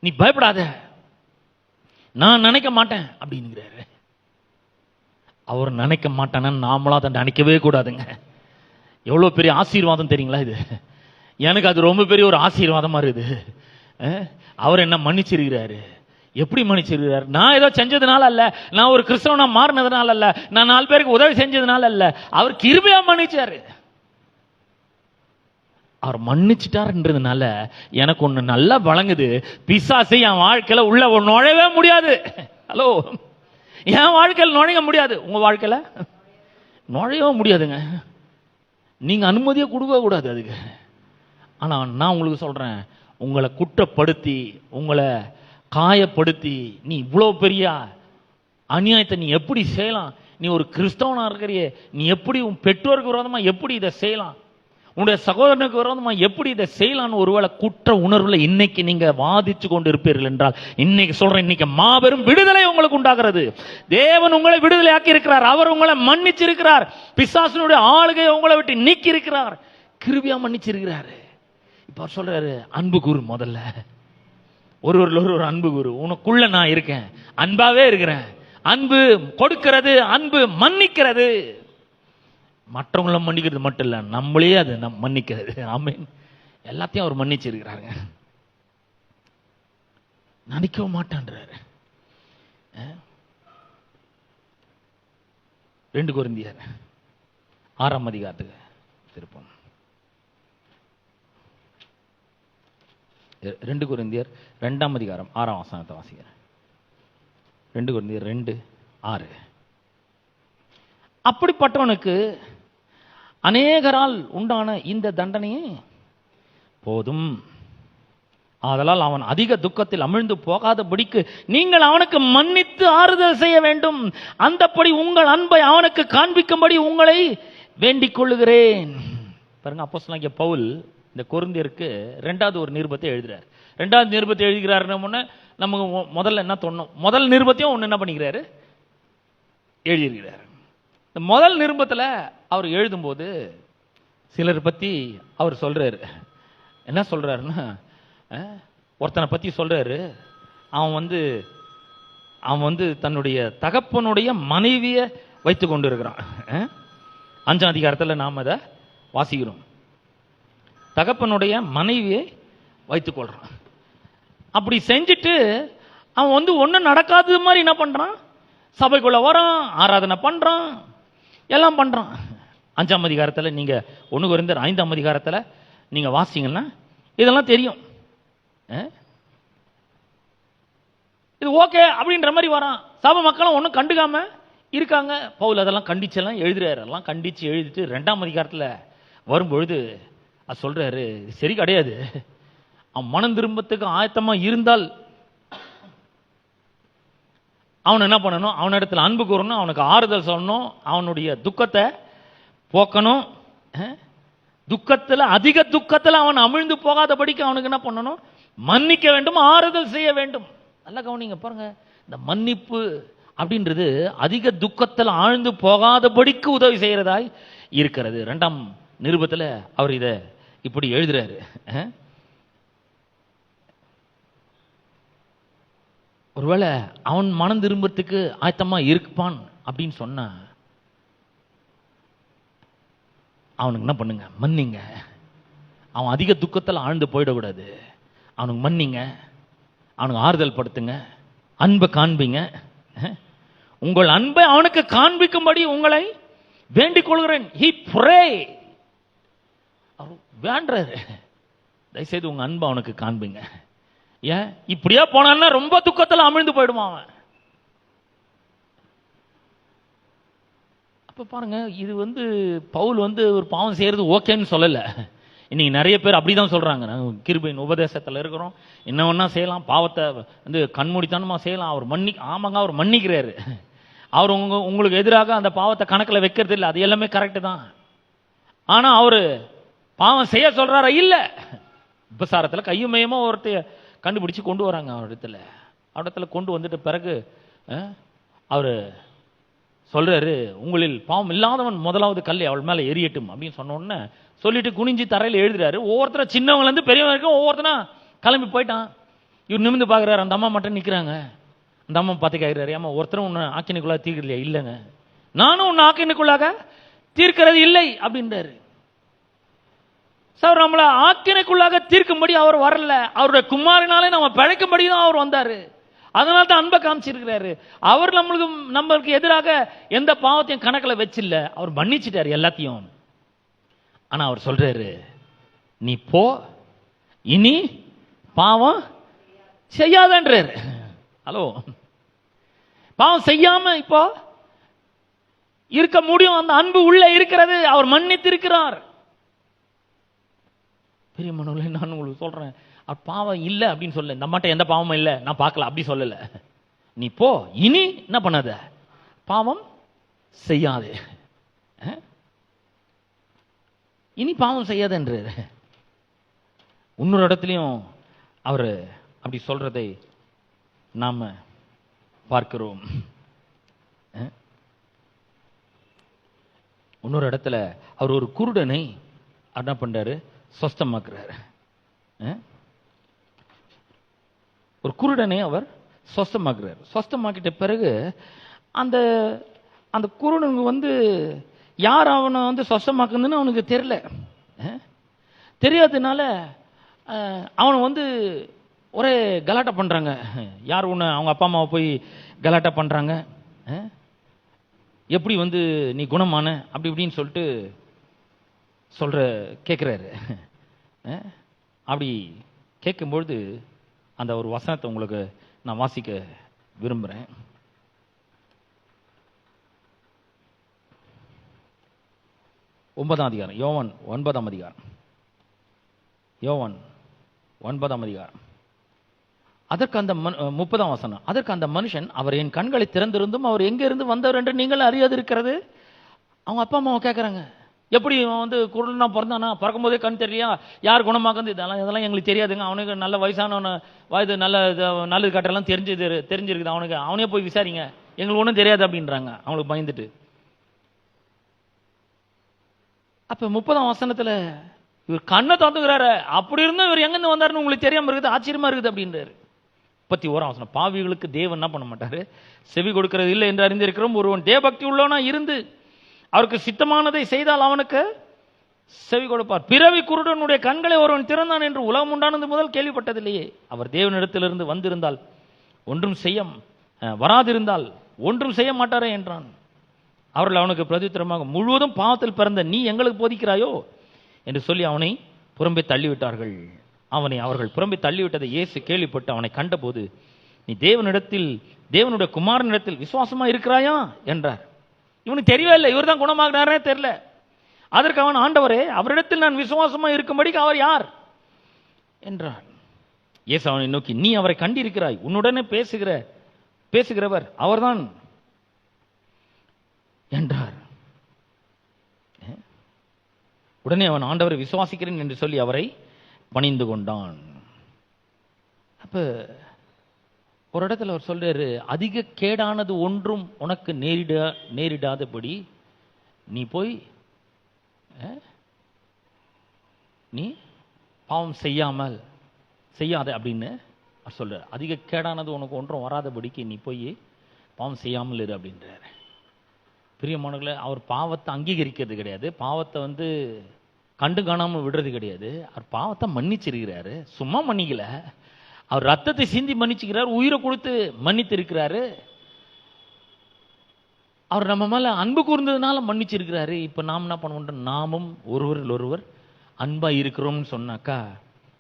நீ பயப்படாத, நான் நினைக்க மாட்டேன் அப்படின்னுங்கிறாரு. அவர் நினைக்க மாட்டானா நாமளும் அதை நினைக்கவே கூடாதுங்க. எவ்வளோ பெரிய ஆசீர்வாதம் தெரியுங்களா இது? எனக்கு அது ரொம்ப பெரிய ஒரு ஆசீர்வாதமா இருக்குது. அவர் என்ன மன்னிச்சிருக்கிறாரு. எப்படி மன்னிச்சிருக்கிறார்? நான் ஏதோ செஞ்சதுனால அல்ல, நான் ஒரு கிறிஸ்தவனா மாறினதுனால அல்ல, நான் 4 பேருக்கு உதவி செஞ்சதுனால அல்ல, அவர் கிருபையா மன்னிச்சாரு. அவர் மன்னிச்சிட்டாருன்றதுனால எனக்கு ஒண்ணு நல்லா வழங்குது. பிசாசை என் வாழ்க்கையில உள்ள நுழையவே முடியாது. ஹலோ, என் வாழ்க்கையில் நுழைய முடியாது, உங்க வாழ்க்கையில நுழையவே முடியாதுங்க. நீங்க அனுமதியை கொடுக்க கூடாது அதுக்கு. ஆனா நான் உங்களுக்கு சொல்றேன், உங்களை குற்றப்படுத்தி உங்களை காயப்படுத்தி நீ இவ்வளவு பெரிய அநியாயத்தை நீ எப்படி செய்யலாம்? நீ ஒரு கிறிஸ்தவனா இருக்கிறியே, நீ எப்படி உன் பெற்றோருக்கு விரோதமா எப்படி இதை செய்யலாம்? உன்னுடைய சகோதரனுக்கு விரோதமா எப்படி இதை செய்யலாம்னு ஒருவேளை குற்ற உணர்வுல இன்னைக்கு நீங்க வாதிச்சு கொண்டு இருப்பீர்கள் என்றால், இன்னைக்கு சொல்றேன், இன்னைக்கு மாபெரும் விடுதலை உங்களுக்கு உண்டாகிறது. தேவன் உங்களை விடுதலை ஆக்கி இருக்கிறார். அவர் உங்களை மன்னிச்சிருக்கிறார். பிசாசுனுடைய ஆளுகையை உங்களை விட்டு நீக்கி இருக்கிறார். கிருபையா மன்னிச்சிருக்கிறாரு. இப்ப அவர் சொல்றாரு, அன்பு கூறு. முதல்ல ஒரு அன்பு கூறு. உனக்குள்ள நான் இருக்கேன், அன்பாவே இருக்கிறேன். அன்பு கொடுக்கிறது, அன்பு மன்னிக்கிறது. மற்றவங்களை மன்னிக்கிறது மட்டும் இல்ல, நம்மளே அது மன்னிக்கிறது. ஆமென். எல்லாத்தையும் அவர் மன்னிச்சிருக்கிறாருங்க. நினைக்கவும் மாட்டான்றாரு. 2 கொரிந்தியர் 6ஆம் அதிகாரத்துக்கு திருப்பம். 2 கொரிந்தியர் 2ஆம் அதிகாரம் 6ஆம் வசனத்தை வாசிக்கிறேன். 2 கொரிந்தியர் 2:6. அப்படிப்பட்டவனுக்கு அநேகரால் உண்டான இந்த தண்டனையே போதும். ஆதலால் அவன் அதிக துக்கத்தில் அமிழ்ந்து போகாதபடிக்கு நீங்கள் அவனுக்கு மன்னித்து ஆறுதல் செய்ய வேண்டும். அந்தப்படி உங்கள் அன்பை அவனுக்கு காண்பிக்கும்படி உங்களை வேண்டிக் கொள்ளுகிறேன். பாருங்க, அப்போஸ்தலனாகிய பவுல் இந்த கொரிந்தியருக்கு 2வது ஒரு நிருபத்தை எழுதுறார். 2வது நிருபத்தை எழுதுகிறாருன்னு நமக்கு முதல்ல என்ன தோணும்? முதல் நிருபத்தையும் ஒன்று என்ன பண்ணிக்கிறாரு? எழுதியிருக்கிறார். இந்த முதல் நிருபத்தில் அவர் எழுதும்போது சிலர் பற்றி அவர் சொல்றாரு. என்ன சொல்றாருன்னா, ஒருத்தனை பற்றி சொல்றாரு, அவன் வந்து தன்னுடைய தகப்பனுடைய மனைவியை வைத்து கொண்டு இருக்கிறான். 5ஆம் அதிகாரத்தில் நாம் அதை வாசிக்கிறோம். தகப்பனுடைய மனைவியை வைத்துக் கொள்றான். அப்படி செஞ்சுட்டு அவன் வந்து ஒன்றும் நடக்காத மாதிரி என்ன பண்றான்? சபைக்குள்ள வரான், ஆராதனை பண்றான், எல்லாம் பண்றான். 5ஆம் அதிகாரத்தில் நீங்க 1 கொரிந்தியர் 5ஆம் அதிகாரத்தில் நீங்க வாசிங்கன்னா இதெல்லாம் தெரியும். இது ஓகே அப்படின்ற மாதிரி வரான். சபை மக்களும் ஒன்றும் கண்டுக்காம இருக்காங்க. பவுல் அதெல்லாம் கண்டிச்செல்லாம் எழுதுறாரு. எல்லாம் கண்டிச்சு எழுதிட்டு 2ஆம் அதிகாரத்தில் வரும்பொழுது அது சொல்றாரு, சரி கிடையாது. அவன் மனம் திரும்பத்துக்கு ஆயத்தமா இருந்தால் அவன் என்ன பண்ணணும்? அவனிடத்துல அன்பு கூறணும், அவனுக்கு ஆறுதல் சொல்லணும், அவனுடைய துக்கத்தை போக்கணும். துக்கத்தில் அதிக துக்கத்தில் அவன் அமிழ்ந்து போகாதபடிக்கு அவனுக்கு என்ன பண்ணணும்? மன்னிக்க வேண்டும், ஆறுதல் செய்ய வேண்டும். நல்லா கவனிங்க பாருங்க, இந்த மன்னிப்பு அப்படின்றது அதிக துக்கத்தில் ஆழ்ந்து போகாதபடிக்கு உதவி செய்யறதாய் இருக்கிறது. 2ஆம் நிருபத்தில் அவர் இதை இப்படி எழுதுறாரு. ஒருவேளை அவன் மனம் திரும்பத்துக்கு ஆயத்தமா இருப்பான் அப்படின்னு சொன்னா அவனுக்கு என்ன பண்ணுங்க? மன்னிங்க. அவன் அதிக துக்கத்தில் ஆழ்ந்து போயிடக்கூடாது. அவனுக்கு மன்னிங்க, அவனுக்கு ஆறுதல் படுத்துங்க, அன்பை காண்பீங்க. உங்கள் அன்பை அவனுக்கு காண்பிக்கும்படி உங்களை வேண்டிக் கொள்கிறேன். He pray. வேண்டாரு, தயவுசெய்து உங்க அன்பை அவனுக்கு காண்பீங்க. ஏன் இப்படியா போனான்னா ரொம்ப துக்கத்தில் அமிழ்ந்து போயிடுவான் அவன். அப்ப பாருங்க, இது வந்து பவுல் வந்து ஒரு பாவம் செய்யறது ஓகேன்னு சொல்லல. இன்னைக்கு நிறைய பேர் அப்படிதான் சொல்றாங்க. நாங்கள் கிருபையின் உபதேசத்தில் இருக்கிறோம், என்ன வேணா செய்யலாம், பாவத்தை வந்து கண்மூடித்தனமா செய்யலாம். அவர் ஆமாங்க, அவர் மன்னிக்கிறாரு. அவர் உங்களுக்கு எதிராக அந்த பாவத்தை கணக்கில் வைக்கிறது இல்லை, அது எல்லாமே கரெக்டு தான். ஆனா அவரு பாவம் செய்ய சொல்றாரா? இல்ல. விபசாரத்தில் கையும் மையமா ஒருத்தைய கண்டுபிடிச்சு கொண்டு வராங்க அவரிடத்துல கொண்டு வந்துட்டு பிறகு அவரு சொல்றாரு, உங்களில் பாவம் இல்லாதவன் முதலாவது கல்லை அவள் மேல எரியட்டும் அப்படின்னு சொன்ன உடனே சொல்லிட்டு குனிஞ்சி தரையில் எழுதுறாரு. ஒவ்வொருத்தரும் சின்னவங்க இருந்து பெரியவங்க வரைக்கும் ஒவ்வொருத்தனா கிளம்பி போயிட்டான். இவர் நிமிந்து பார்க்குறாரு, அந்த அம்மா மட்டும் நிற்கிறாங்க. அந்த அம்மா பார்த்து கேட்குறாரு, அம்மா ஒருத்தரும் ஒன்று ஆக்கினைக்குள்ளாக தீர்க்கலையா? இல்லைங்க, நானும் ஒன்று ஆக்கினைக்குள்ளாக தீர்க்கிறது இல்லை அப்படின்றாரு. சார், நம்மளை ஆக்கினைக்குள்ளாக தீர்க்கும்படி அவர் வரல, அவருடைய குமாரனாலே நம்ம பிழைக்கும்படி தான் அவர் வந்தாரு. அதனால தான் அன்பை காமிச்சிருக்கிறாரு. அவர் நம்மளுக்கு எதிராக எந்த பாவத்தையும் கணக்கில் வச்சில்ல, அவர் மன்னிச்சிட்டாரு எல்லாத்தையும். ஆனா அவர் சொல்றாரு, நீ போ, இனி பாவம் செய்யாதன்றாரு. ஹலோ, பாவம் செய்யாம இப்போ இருக்க முடியும். அந்த அன்பு உள்ள இருக்கிறது, அவர் மன்னித்திருக்கிறார். பெரிய மனோல நான் உங்களுக்கு சொல்றேன், அவர் பாவம் இல்லை அப்படின்னு சொல்ல, இந்த மாட்ட எந்த பாவமும் இல்லை, நான் பார்க்கல அப்படி சொல்லல. நீ போ, இனி என்ன பண்ணாத, பாவம் செய்யாதே, இனி பாவம் செய்யாதன்றாரு. இன்னொரு இடத்துலையும் அவர் அப்படி சொல்றதை நாம பார்க்கிறோம். இன்னொரு இடத்துல அவர் ஒரு குருடனை என்ன பண்றாரு, சொஸ்தமாக்குறாரு. ஒரு குருடனை அவர் சொஸ்தமாக்குறாரு. சொஸ்தமாக்கிட்ட பிறகு அந்த அந்த குருடனுக்கு யார் அவனை சொஸ்தமாக்குன்னு அவனுக்கு தெரியல. தெரியாததுனால அவனை ஒரே கலாட்டா பண்றாங்க. யார் ஒன்று அவங்க அப்பா அம்மாவை போய் கலாட்டா பண்றாங்க. எப்படி நீ குணமான அப்படி இப்படின்னு சொல்லிட்டு கேட்குறாரு. அப்படி கேட்கும்பொழுது அந்த ஒரு வசனத்தை உங்களுக்கு நான் வாசிக்க விரும்புகிறேன். ஒன்பதாம் அதிகாரம், யோவான் 9ஆம் அதிகாரம், யோவான் 9ஆம் அதிகாரம். அதற்கு அந்த 30ஆம் வசனம், அதற்கு அந்த மனுஷன், அவர் என் கண்களை திறந்திருந்தும் அவர் எங்க இருந்து வந்தவர் என்று நீங்கள் அறியாது இருக்கிறது. அவங்க அப்பா அம்மாவை கேட்குறாங்க, எப்படி குருடனா பிறந்தானா, பிறக்கும் போதே கண் தெரியலையா, யார் குணமாக்குது, இதெல்லாம் எங்களுக்கு தெரியாதுங்க. அவனுக்கு நல்ல வயசானவன வயது நல்லது காட்டெல்லாம் தெரிஞ்சிருக்குது அவனுக்கு, அவனே போய் விசாரிங்க, எங்களுக்கு ஒன்றும் தெரியாது அப்படின்றாங்க அவங்களுக்கு பயந்துட்டு. அப்ப 30ஆம் வசனத்துல இவர் கண்ணை தந்துக்கிறாரு, அப்படி இருந்தும் இவர் எங்கிருந்து வந்தாருன்னு உங்களுக்கு தெரியாம இருக்குது, ஆச்சரியமா இருக்குது அப்படின்றாரு. 31ஆம் வசனம், பாவிகளுக்கு தேவன் என்ன பண்ண மாட்டாரு, செவி கொடுக்கிறது இல்லை என்று அறிந்திருக்கிறோம். ஒருவன் தேவபக்தி உள்ளவனா இருந்து அவருக்கு சித்தமானதை செய்தால் அவனுக்கு செவி கொடுப்பார். பிறவி குருடனுடைய கண்களை ஒருவன் திறந்தான் என்று உலகம் உண்டானது முதல் கேள்விப்பட்டதில்லையே. அவர் தேவனிடத்திலிருந்து வந்திருந்தால் ஒன்றும் வராதிருந்தால் ஒன்றும் செய்ய மாட்டாரே என்றான். அவர்கள் அவனுக்கு பிரதித்திரமாக, முழுவதும் பாவத்தில் பிறந்த நீ எங்களுக்கு போதிக்கிறாயோ என்று சொல்லி அவனை புறம்பே தள்ளிவிட்டார்கள். அவர்கள் புறம்பே தள்ளிவிட்டதை இயேசு கேள்விப்பட்டு அவனை கண்டபோது, நீ தேவனுடைய குமாரனிடத்தில் விசுவாசமா இருக்கிறாயா என்றார். இவனுக்கு தெரியவே இல்லை, இவர் தான் குணமாகினாரே தெரியல. அதற்கு அவன், ஆண்டவரே, அவரிடத்தில் நான் விசுவாசமா இருக்கும்படிக்கு அவர் யார் என்றார். இயேசு அவனை நோக்கி, நீ அவரை கண்டிருக்கிறாய், உன்னுடனே பேசுகிறவர் அவர்தான் என்றார். உடனே அவன், ஆண்டவரை விசுவாசிக்கிறேன் என்று சொல்லி அவரை பணிந்து கொண்டான். அப்ப ஒரு இடத்துல அவர் சொல்றாரு, அதிக கேடானது ஒன்றும் உனக்கு நேரிடாதபடி நீ போய் நீ பாவம் செய்யாத அப்படின்னு அவர் சொல்றாரு. அதிக கேடானது உனக்கு ஒன்றும் வராதபடிக்கு நீ போய் பாவம் செய்யாமல் இரு அப்படின்றாரு. பிரியமானவர்களே, அவர் பாவத்தை அங்கீகரிக்கிறது கிடையாது, பாவத்தை கண்டு காணாமல் விடுறது கிடையாது. அவர் பாவத்தை மன்னிச்சிருக்கிறாரு, சும்மா மன்னிக்கல, அவர் ரத்தத்தை சிந்தி மன்னிச்சுக்கிறார், உயிரை கொடுத்து மன்னித்து இருக்கிறாரு. அவர் நம்ம மேல அன்பு கூர்ந்ததுனால மன்னிச்சிருக்கிறாரு. இப்ப நாம் என்ன பண்ணுவோம், நாமும் ஒருவர் அன்பா இருக்கிறோம்னு சொன்னாக்கா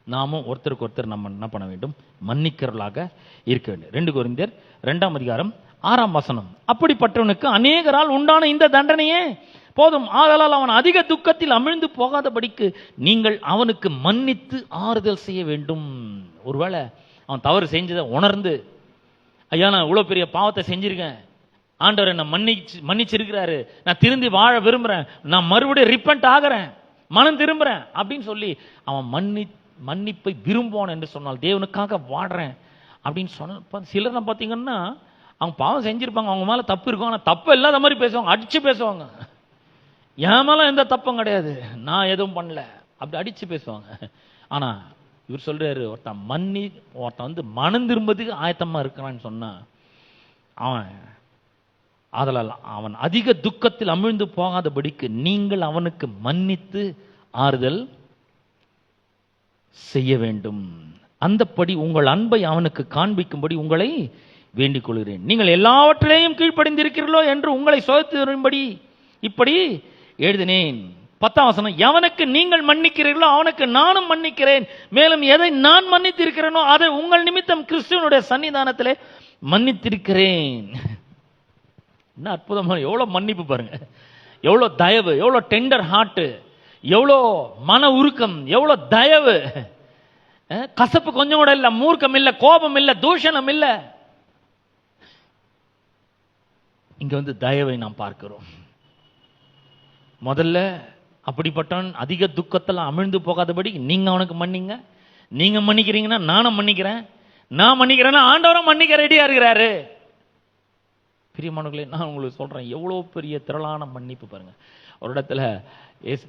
நாமும் ஒருத்தருக்கு ஒருத்தர் நம்ம என்ன பண்ண வேண்டும், மன்னிக்கிறவர்களாக இருக்க வேண்டும். 2 கொரிந்தியர் 2ஆம் அதிகாரம் 6ஆம் வசனம், அப்படிப்பட்டவனுக்கு அநேகரால் உண்டான இந்த தண்டனையே போதும், ஆதலால் அவன் அதிக துக்கத்தில் அமிழ்ந்து போகாதபடிக்கு நீங்கள் அவனுக்கு மன்னித்து ஆறுதல் செய்ய வேண்டும். ஒருவேளை அவன் தவறு செஞ்சதை உணர்ந்து, ஐயா நான் இவ்வளவு பெரிய பாவத்தை செஞ்சிருக்கேன், ஆண்டவர் என்ன மன்னிச்சிருக்கிறாரு, நான் திருந்தி வாழ விரும்புறேன், நான் மறுபடியும் ரிப்பன்ட் ஆகிறேன், மனம் திரும்புறேன் அப்படின்னு சொல்லி அவன் மன்னிப்பை விரும்புவான் என்று சொன்னால், தேவனுக்காக வாடுறேன் அப்படின்னு சொன்ன சிலர் பார்த்தீங்கன்னா அவங்க பாவம் செஞ்சிருப்பாங்க, அவங்க மேல தப்பு இருக்கும், ஆனால் தப்பு இல்லாத மாதிரி பேசுவாங்க, அடிச்சு பேசுவாங்க. என் மேல எந்த தப்பும் கிடையாது, நான் எதுவும் பண்ணல அப்படி அடிச்சு பேசுவாங்க. ஆனா இவர் சொல்றாரு, ஒருத்தன் வந்து மனம் திரும்பதுக்கு ஆயத்தமா இருக்கிறான்னு சொன்னா அவன் ஆதலால் அவன் அதிக துக்கத்தில் அமிழ்ந்து போகாதபடிக்கு நீங்கள் அவனுக்கு மன்னித்து ஆறுதல் செய்ய வேண்டும். அந்தப்படி உங்கள் அன்பை அவனுக்கு காண்பிக்கும்படி உங்களை வேண்டிக் கொள்கிறேன். நீங்கள் எல்லாவற்றிலேயும் கீழ்ப்படிந்திருக்கிறீர்களோ என்று உங்களை சோதித்தும்படி இப்படி எழுதினேன். 10ஆம் வசனம், எவனுக்கு நீங்கள் மன்னிக்கிறீர்களோ அவனுக்கு நானும் மன்னிக்கிறேன். மேலும் எதை நான் மன்னித்திருக்கிறேனோ அதை உங்கள் நிமித்தம் கிறிஸ்துவனுடைய சன்னிதானத்திலே மன்னித்திருக்கிறேன். என்ன அற்புதமான, எவ்வளவு மன்னிப்பு பாருங்க, எவ்வளவு தயவு, எவ்வளவு டெண்டர் ஹார்ட், எவ்வளோ மன உருக்கம், எவ்வளவு தயவு. கசப்பு கொஞ்சம் கூட இல்ல, மூர்க்கம் இல்ல, கோபம் இல்ல, தூஷணம் இல்ல. இங்க வந்து தயவை நாம் பார்க்கிறோம். முதல்ல அப்படிப்பட்டவன் அதிக துக்கத்தில் அமிழ்ந்து போகாதபடி நீங்க அவனுக்கு மன்னிங்க. நீங்க மன்னிக்கிறீங்கன்னா நானும் மன்னிக்கிறேன், நான் மன்னிக்கிறேன்னா ஆண்டவரும் மன்னிக்க ரெடியா இருக்கிறாரு. பிரியமானவர்களே, நான் உங்களுக்கு சொல்றேன், எவ்வளவு பெரிய திரளான மன்னிப்பு பாருங்க. ஒரு இடத்துல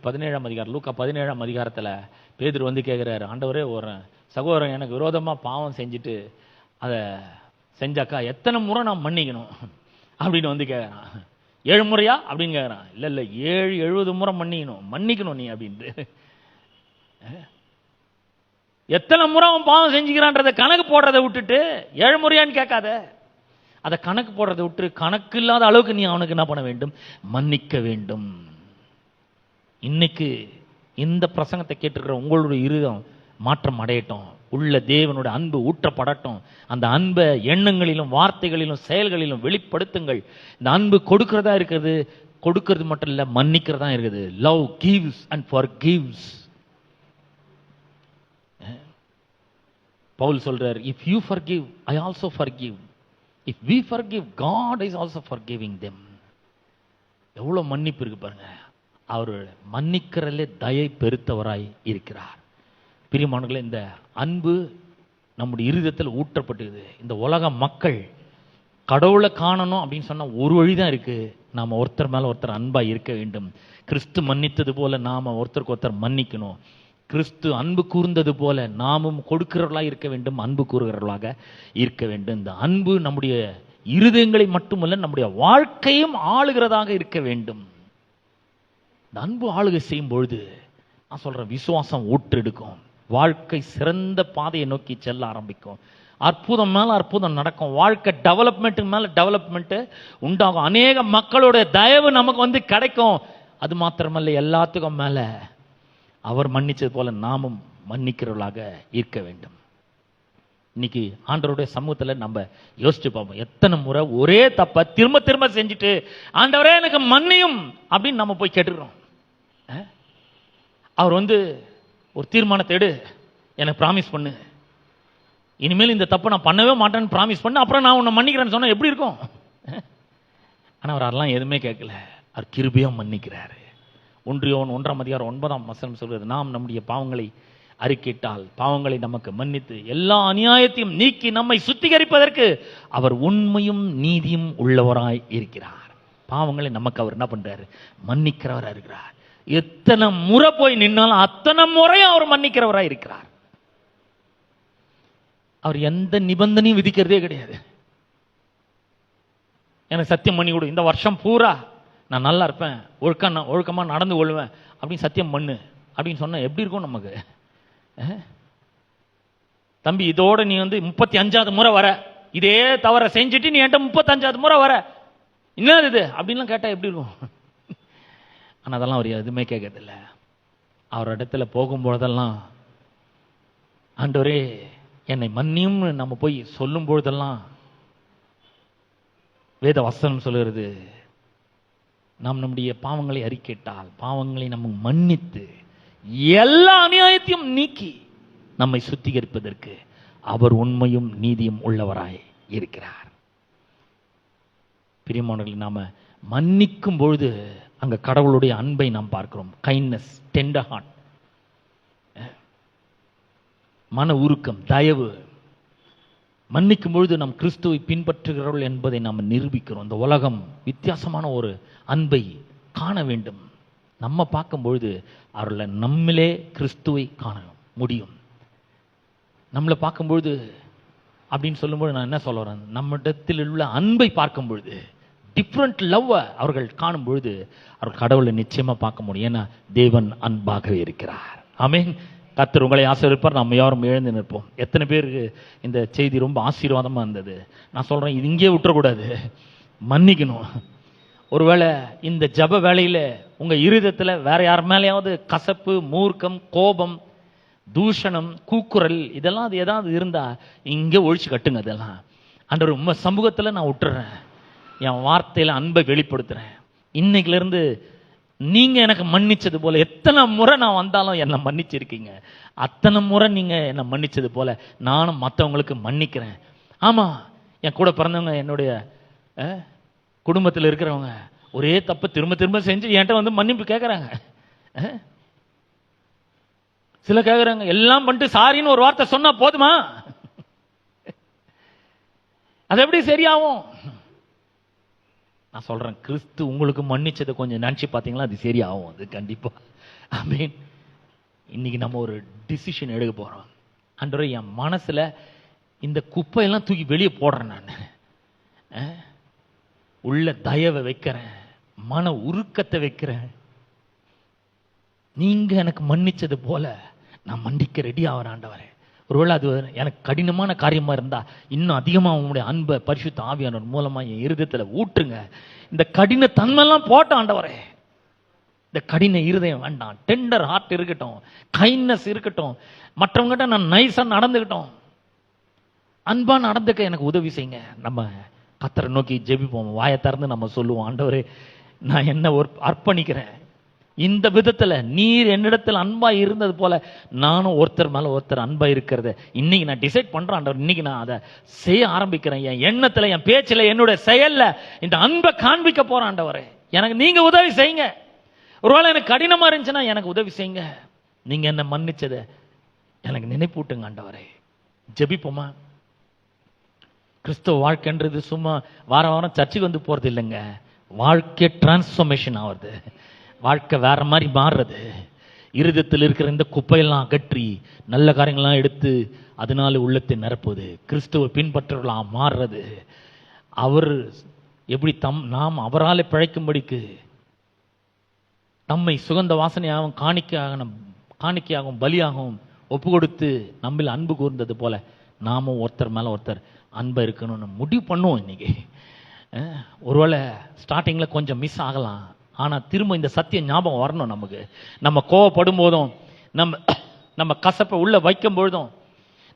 17ஆம் அதிகாரம், லூக்கா 17ஆம் அதிகாரத்துல பேதுரு வந்து கேட்கிறாரு, ஆண்டவரே, ஒரு சகோதரன் எனக்கு விரோதமா பாவம் செஞ்சுட்டு அதை செஞ்சாக்கா எத்தனை முறை நான் மன்னிக்கணும் அப்படின்னு வந்து கேட்கறான். 7 முறையா அப்படின்னு கேட்கறான். இல்ல 70 முறை மன்னிக்கணும் நீ அப்படின்ட்டு. எத்தனை முறை அவன் பாவம் செஞ்சுக்கிறான்றத கணக்கு போடுறதை விட்டுட்டு 7 முறையான்னு கேட்காத, அதை கணக்கு போடுறதை விட்டு கணக்கு இல்லாத அளவுக்கு நீ அவனுக்கு என்ன பண்ண வேண்டும்? மன்னிக்க வேண்டும். இன்னைக்கு இந்த பிரசங்கத்தை கேட்டுக்கிற உங்களுடைய இருதயம் மாற்றம் அடையட்டும், உள்ள தேவனுடைய அன்பு ஊற்றப்படட்டும். அந்த அன்பை எண்ணங்களிலும் வார்த்தைகளிலும் செயல்களிலும் வெளிப்படுத்துங்கள். இந்த அன்பு கொடுக்கிறதா இருக்கிறது, கொடுக்கிறது மட்டும் இல்ல, மன்னிக்கிறதா இருக்குது. Love gives and forgives. Paul சொல்றார், if you forgive I also forgive. If we forgive, God is also forgiving them. எவ்வளவு மன்னிப்பு இருக்கு பாருங்க. அவர் மன்னிக்கிறதிலே தயை பெருத்தவராய் இருக்கிறார். பிரியமானவர்களே, இந்த அன்பு நம்முடைய இருதயத்தில் ஊற்றப்பட்டது. இந்த உலக மக்கள் கடவுளை காணணும் அப்படின்னு சொன்னா ஒரு வழிதான் இருக்கு, நாம ஒருத்தர் மேல ஒருத்தர் அன்பா இருக்க வேண்டும். கிறிஸ்து மன்னித்தது போல நாம ஒருத்தருக்கு ஒருத்தர் மன்னிக்கணும். கிறிஸ்து அன்பு கூர்ந்தது போல நாமும் கொடுக்கிறவர்களாக இருக்க வேண்டும், அன்பு கூறுகிறவர்களாக இருக்க வேண்டும். இந்த அன்பு நம்முடைய இருதயங்களை மட்டுமல்ல, நம்முடைய வாழ்க்கையும் ஆளுகிறதாக இருக்க வேண்டும். இந்த அன்பு ஆளுகை செய்யும் பொழுது நான் சொல்றேன், விசுவாசம் ஊற்றெடுக்கும், வாழ்க்கை சிறந்த பாதையை நோக்கி செல்ல ஆரம்பிக்கும், அற்புதம் மேல அற்புதம் நடக்கும், வாழ்க்கை டெவலப்மெண்ட் மேல டெவலப்மெண்ட் உண்டாகும், அநேக மக்களுடைய தயவு நமக்கு வந்து கிடைக்கும். அது மாத்திரமல்ல, எல்லாத்துக்கும் மேல அவர் மன்னிச்சது போல நாமும் மன்னிக்கிறவர்களாக இருக்க வேண்டும். இன்னைக்கு ஆண்டவருடைய சமூகத்துல நம்ம யோசிச்சு பார்ப்போம், எத்தனை முறை ஒரே தப்ப திரும்ப திரும்ப செஞ்சுட்டு ஆண்டவரே எனக்கு மன்னியும் அப்படின்னு நம்ம போய் கேட்டுக்கிறோம். அவர் வந்து ஒரு தீர்மானத்தை எடு, எனக்கு ப்ராமிஸ் பண்ணு, இனிமேல் இந்த தப்பை நான் பண்ணவே மாட்டேன்னு ப்ராமிஸ் பண்ணு, அப்புறம் நான் உன்னை மன்னிக்கிறேன்னு சொன்னா எப்படி இருக்கும்? ஆனா அவர் அதெல்லாம் எதுவுமே கேட்கல, அவர் கிருபையா மன்னிக்கிறாரு. 1 யோவான் 1ஆம் அதிகாரம் 9ஆம் வசனம் சொல்கிறது, நாம் நம்முடைய பாவங்களை அறிக்கையிட்டால் பாவங்களை நமக்கு மன்னித்து எல்லா அநியாயத்தையும் நீக்கி நம்மை சுத்திகரிப்பதற்கு அவர் உண்மையும் நீதியும் உள்ளவராய் இருக்கிறார். பாவங்களை நமக்கு அவர் என்ன பண்றாரு? மன்னிக்கிறவராக இருக்கிறார். எத்தனை முறை போய் நின்னாலும் அத்தனை முறையும் அவர் மன்னிக்கிறவராக இருக்கிறார். அவர் எந்த நிபந்தனையும் விதிக்கிறதே கிடையாது. எனக்கு சத்தியம் பண்ணி கொடு, இந்த வருஷம் பூரா நான் நல்லா இருப்பேன், ஒழுக்கமா நடந்து கொள்வேன் அப்படின்னு சத்தியம் பண்ணு அப்படின்னு சொன்ன எப்படி இருக்கும் நமக்கு? தம்பி, இதோட நீ வந்து 35வது முறை வர, இதே தவற செஞ்சுட்டு நீ என்கிட்ட 35வது முறை வர, என்னது இது அப்படின்லாம் கேட்டா எப்படி இருக்கும்? ஆனா அதெல்லாம் அவர் எதுவுமே கேட்கறதில்ல. அவர் இடத்துல போகும்பொழுதெல்லாம் ஆண்டவரே என்னை மன்னியும் நம்ம போய் சொல்லும் பொழுதெல்லாம் வேத வசனம் சொல்லுகிறது, நாம் நம்முடைய பாவங்களை அறிக்கையிட்டால் பாவங்களை நம்ம மன்னித்து எல்லா அநியாயத்தையும் நீக்கி நம்மை சுத்திகரிப்பதற்கு அவர் உண்மையும் நீதியும் உள்ளவராய் இருக்கிறார். பிரியமானவர்களே, நாம மன்னிக்கும் பொழுது அங்க கடவுளுடைய அன்பை நாம் பார்க்கிறோம். கைண்ட்னஸ், டெண்டர் ஹார்ட், மன உருக்கம், தயவு. மன்னிக்கும் பொழுது நாம் கிறிஸ்துவை பின்பற்றுகிறவர்கள் என்பதை நாம் நிரூபிக்கிறோம். இந்த உலகம் வித்தியாசமான ஒரு அன்பை காண வேண்டும். நம்ம பார்க்கும் பொழுது அவர்களை நம்மளே கிறிஸ்துவை காண முடியும். நம்மளை பார்க்கும்பொழுது அப்படின்னு சொல்லும்போது நான் என்ன சொல்ல வரேன், நம்மிடத்தில் உள்ள அன்பை பார்க்கும் பொழுது, டிஃப்ரெண்ட் லவ்வை அவர்கள் காணும் பொழுது அவர்கள் கடவுளை நிச்சயமா பார்க்க முடியும். ஏன்னா தேவன் அன்பாகவே இருக்கிறார். ஆமென். கர்த்தர் உங்களை ஆசீர்வதிப்பார். நம்ம யாரும் எழுந்து நிற்போம். எத்தனை பேருக்கு இந்த செய்தி ரொம்ப ஆசீர்வாதமா இருந்தது? நான் சொல்றேன், இது இங்கே விட்டுறக்கூடாது, மன்னிக்கணும். ஒருவேளை இந்த ஜப வேளையில உங்க இருதயத்துல வேற யார் மேலேயாவது கசப்பு, மூர்க்கம், கோபம், தூஷணம், கூக்குரல் இதெல்லாம் அது ஏதாவது இருந்தா இங்கே ஒழிச்சு கட்டுங்க. அதெல்லாம் ஆண்டவர் உங்க சமூகத்துல நான் விட்டுறேன், என் வார்த்தையில அன்பை வெளிப்படுத்துறேன். இன்னைக்குல இருந்து நீங்க எனக்கு மன்னிச்சது போல, எத்தனை முறை நான் வந்தாலும் என்னை மன்னிச்சிருக்கீங்க, அத்தனை முறை நீங்க என்னை மன்னிச்சது போல நானும் மற்றவங்களுக்கு மன்னிக்கிறேன். ஆமா, என் கூட பிறந்தவங்க, என்னுடைய குடும்பத்தில் இருக்கிறவங்க ஒரே தப்பு திரும்ப திரும்ப செஞ்சு என்கிட்ட வந்து மன்னிப்பு கேட்கறாங்க. சில கேட்கறாங்க, எல்லாம் பண்ணிட்டு சாரின்னு ஒரு வார்த்தை சொன்னா போதுமா? அது எப்படி சரியாகும்? நான் சொல்றேன், கிறிஸ்து உங்களுக்கு மன்னிச்சதை கொஞ்சம் நினைச்சு பார்த்தீங்களா, அது சரியாகும். அது கண்டிப்பா. ஆமென். இன்னைக்கு நம்ம ஒரு டிசிஷன் எடுக்க போறோம். ஆண்டவரே, என் மனசுல இந்த குப்பையெல்லாம் தூக்கி வெளியே போடுறேன், நான் உள்ள தயவை வைக்கிறேன், மன உருக்கத்தை வைக்கிறேன். நீங்க எனக்கு மன்னிச்சது போல நான் மன்னிக்க ரெடி ஆகிறேன் ஆண்டவரே. ஒருவேளை அது எனக்கு கடினமான காரியமா இருந்தா இன்னும் அதிகமா உங்களுடைய அன்பை பரிசுத்த ஆவியானவர் மூலமா என் இருதயத்துல ஊற்றுங்க. இந்த கடின தன்மையெல்லாம் போட்ட ஆண்டவரே, இந்த கடின இருதயம் வேண்டாம், டெண்டர் ஹார்ட் இருக்கட்டும், கைண்ட்னஸ் இருக்கட்டும், மற்றவங்ககிட்ட நான் நைஸா நடந்துக்கிட்டோம், அன்பா நடந்துக்க எனக்கு உதவி செய்யுங்க. நம்ம கர்த்தரை நோக்கி ஜெபிப்போம், வாயை திறந்து நம்ம சொல்லுவோம், ஆண்டவரே நான் என்ன அர்ப்பணிக்கிறேன். இந்த விதத்துல நீர் என்னிடத்தில் அன்பா இருந்தது போல நானும் ஒருத்தர் மேல ஒருத்தர் அன்பா இருக்கிறத இன்னைக்கு நான் டிசைட் பண்றேன் ஆண்டவர். இன்னைக்கு நான் அதை செய்ய ஆரம்பிக்கிறேன். என் எண்ணத்துல, என் பேச்சுல, என்னுடைய செயல்ல இந்த அன்பை காண்பிக்க போறேன் ஆண்டவரே. எனக்கு நீங்க உதவி செய்யுங்க. ஒருவேளை எனக்கு கடினமா இருந்துச்சுன்னா எனக்கு உதவி செய்யுங்க. நீங்க என்ன மன்னிச்சதை எனக்கு நினைப்பூட்டுங்க ஆண்டவரே. ஜெபிப்போமா? கிறிஸ்தவ வாழ்க்கைன்றது சும்மா வாரம் வாரம் சர்ச்சுக்கு வந்து போறது இல்லைங்க. வாழ்க்கை டிரான்ஸ்ஃபர்மேஷன் ஆகுது, வாழ்க்கை வேற மாதிரி மாறுறது. இருதயத்தில் இருக்கிற இந்த குப்பையெல்லாம் அகற்றி நல்ல காரியங்கள்லாம் எடுத்து அதனால உள்ளத்தை நிரப்புவது, கிறிஸ்துவ பின்பற்றவர்களா மாறுறது. அவர் எப்படி நாம் அவரால் பிழைக்கும்படிக்கு நம்மை சுகந்த வாசனையாகவும் காணிக்கையாகவும் பலியாகவும் ஒப்பு கொடுத்து நம்மில் அன்பு கூர்ந்தது போல நாமும் ஒருத்தர் மேல ஒருத்தர் அன்பா இருக்கணும்னு முடிவு பண்ணுவோம் இன்னைக்கு. ஒருவேளை ஸ்டார்டிங்ல கொஞ்சம் மிஸ் ஆகலாம், ஆனா திரும்ப இந்த சத்திய ஞாபகம் வரணும் நமக்கு. நம்ம கோவப்படும் போதும், நம்ம கசப்பை உள்ள வைக்கும் பொழுதும்,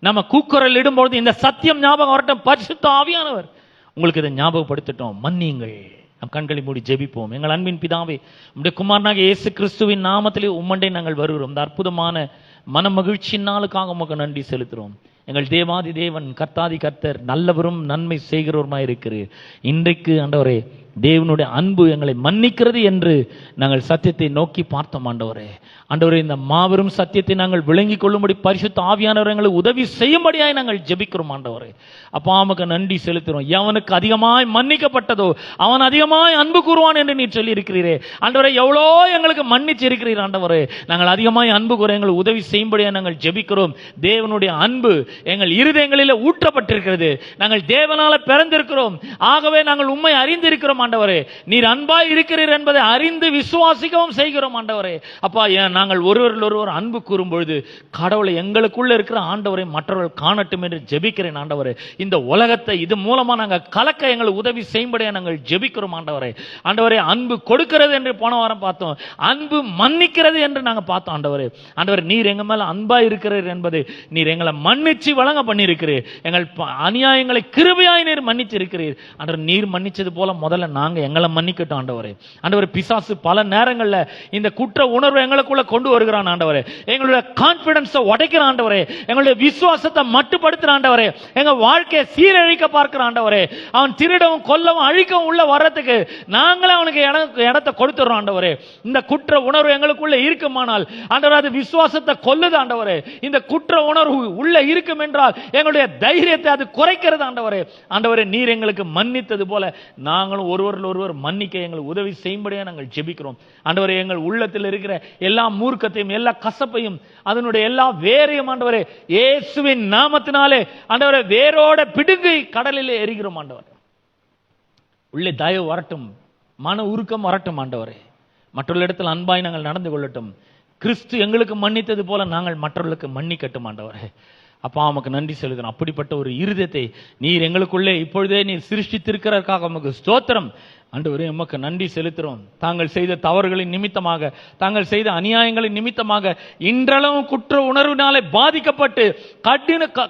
நம்ம கூக்குரல் இடும்பொழுது இந்த சத்தியம் ஞாபகம் வரட்டும். பரிசுத்த ஆவியானவர் உங்களுக்கு இதை ஞாபகப்படுத்தட்டும். மன்னியுங்கள். நம் கண்களை மூடி ஜெபிப்போம். எங்கள் அன்பின் பிதாவே, உம்முடைய குமாரனாக இயேசு கிறிஸ்துவின் நாமத்திலே உம்மண்டை நாங்கள் வருகிறோம். இந்த அற்புதமான மன மகிழ்ச்சியின் நாளுக்காக உமக்கு நன்றி செலுத்துகிறோம். எங்கள் தேவாதி தேவன், கர்த்தாதி கர்த்தர், நல்லவரும் நன்மை செய்கிறவருமாய் இருக்கிறீர். இன்றைக்கு ஆண்டவரே, தேவனுடைய அன்பு எங்களை மன்னிக்கிறது என்று நாங்கள் சத்தியத்தை நோக்கி பார்த்தோம் ஆண்டவரே. ஆண்டவரே, இந்த மாபெரும் சத்தியத்தை நாங்கள் விளங்கிக் கொள்ளும்படி பரிசுத்த ஆவியானவர் எங்களுக்கு உதவி செய்யும்படியாய் நாங்கள் ஜெபிக்கிறோம் ஆண்டவரே. அப்பா, உமக்கு நன்றி செலுத்துகிறோம். எவனுக்கு அதிகமாய் மன்னிக்கப்பட்டதோ அவன் அதிகமாய் அன்பு கூறுவான் என்று நீர் சொல்லி இருக்கிறீரே ஆண்டவரே. எவ்வளோ எங்களுக்கு மன்னிச்சு இருக்கிறீர் ஆண்டவரே. நாங்கள் அதிகமாய் அன்பு கூற எங்களுக்கு உதவி செய்யும்படியாய் நாங்கள் ஜெபிக்கிறோம். தேவனுடைய அன்பு எங்கள் இருதயங்களில் ஊற்றப்பட்டிருக்கிறது. நாங்கள் தேவனால பிறந்திருக்கிறோம். ஆகவே நாங்கள் உண்மை அறிந்திருக்கிறோம் ஆண்டவரே. நீர் அன்பாய் இருக்கிறீர் என்பதை அறிந்து விசுவாசிக்கவும் செய்கிறோம் ஆண்டவரே. அப்பா, நாங்கள் ஒருவர் அன்பு கூறும் பொழுது கடவுளை எங்களுக்குள்ள இருக்கிற ஆண்டவரை மற்றவர்கள் காணட்டும் என்று ஜெபிக்கிறேன் ஆண்டவரே. இந்த உலகத்தை இது மூலமா நாங்கள் கலக்க எங்களுக்கு உதவி செய்யும்படியாக நாங்கள் ஜெபிக்கிறோம் ஆண்டவரே. ஆண்டவரே, அன்பு கொடுக்கிறது என்று போன வாரம் பார்த்தோம், அன்பு மன்னிக்கிறது என்று நாங்கள் பார்த்தோம் ஆண்டவரே. ஆண்டவரே, நீர் எங்க மேல அன்பா இருக்கிறீர் என்பது நீர் எங்களை மன்னிச்சு வழங்க பண்ணியிருக்கிறீர். எங்கள் அநியாயங்களை கிருபையாய் நீர் மன்னிச்சு இருக்கிறீர் ஆண்டவர். நீர் மன்னிச்சது போல முதல்ல நாங்க எங்களை மன்னிக்கட்டும் ஆண்டவரே. ஆண்டவரே, பிசாசு பல நேரங்கள்ல இந்த குற்ற உணர்வு எங்களுக்குள்ள கொண்டு வருகிறான் ஆண்டவரே. எங்களுடைய கான்பிடன்ஸை உடைக்கிறான் ஆண்டவரே. எங்களுடைய விசுவாசத்தை மட்டுப்படுத்துறான் ஆண்டவரே. எங்க வாழ்க்கையை சீரழிக்க பார்க்கிறான் ஆண்டவரே. அவன் திருடவும் கொல்லவும் அழிக்கவும் உள்ள வர்றதுக்கு நாங்களே அவனுக்கு இடத்தை கொடுத்துறோம் ஆண்டவரே. இந்த குற்ற உணர்வு எங்களுக்குள்ள இருக்குமானால் ஆண்டவரே, அது விசுவாசத்தை கொல்லுது ஆண்டவரே. இந்த குற்ற உணர்வு உள்ள இருக்கு இருக்கும் என்றால் எங்களுடைய தைரியத்தை அது குறைக்கிறது. ஆண்டவரே நீர் எங்களுக்கு மன்னித்தது போல நாங்களும் ஒருவர் மன்னிக்க எங்களுக்கு உதவி செய்யும்படியாக நாங்கள் ஜெபிக்கிறோம். ஆண்டவரே எங்கள் உள்ளத்தில் இருக்கிற எல்லா மூர்க்கத்தையும் எல்லா கசப்பையும் அதனுடைய எல்லா வேரையும் ஆண்டவரே இயேசுவின் நாமத்தினாலே ஆண்டவரே வேரோட பிடுங்கி கடலிலே எரிகிறோம். ஆண்டவரே உள்ளே தயவு வரட்டும், மன உருக்கம் வரட்டும். ஆண்டவரே மற்றொரு இடத்தில் அன்பாய் நாங்கள் நடந்து கொள்ளட்டும். கிறிஸ்து எங்களுக்கு மன்னித்தது போல நாங்கள் மற்றவர்களுக்கு மன்னிக்கட்டும். ஆண்டவரே அப்பா உமக்கு நன்றி செலுத்துறோம். அப்படிப்பட்ட ஒரு இருதயத்தை நீர் எங்களுக்குள்ளே இப்பொழுதே நீர் சிருஷ்டித்திருக்கிறதற்காக உமக்கு ஸ்தோத்திரம். ஆண்டவரே உமக்கு நன்றி செலுத்துறோம். தாங்கள் செய்த தவறுகளின் நிமித்தமாக, தாங்கள் செய்த அநியாயங்களின் நிமித்தமாக இன்றளவும் குற்ற உணர்வினாலே பாதிக்கப்பட்டு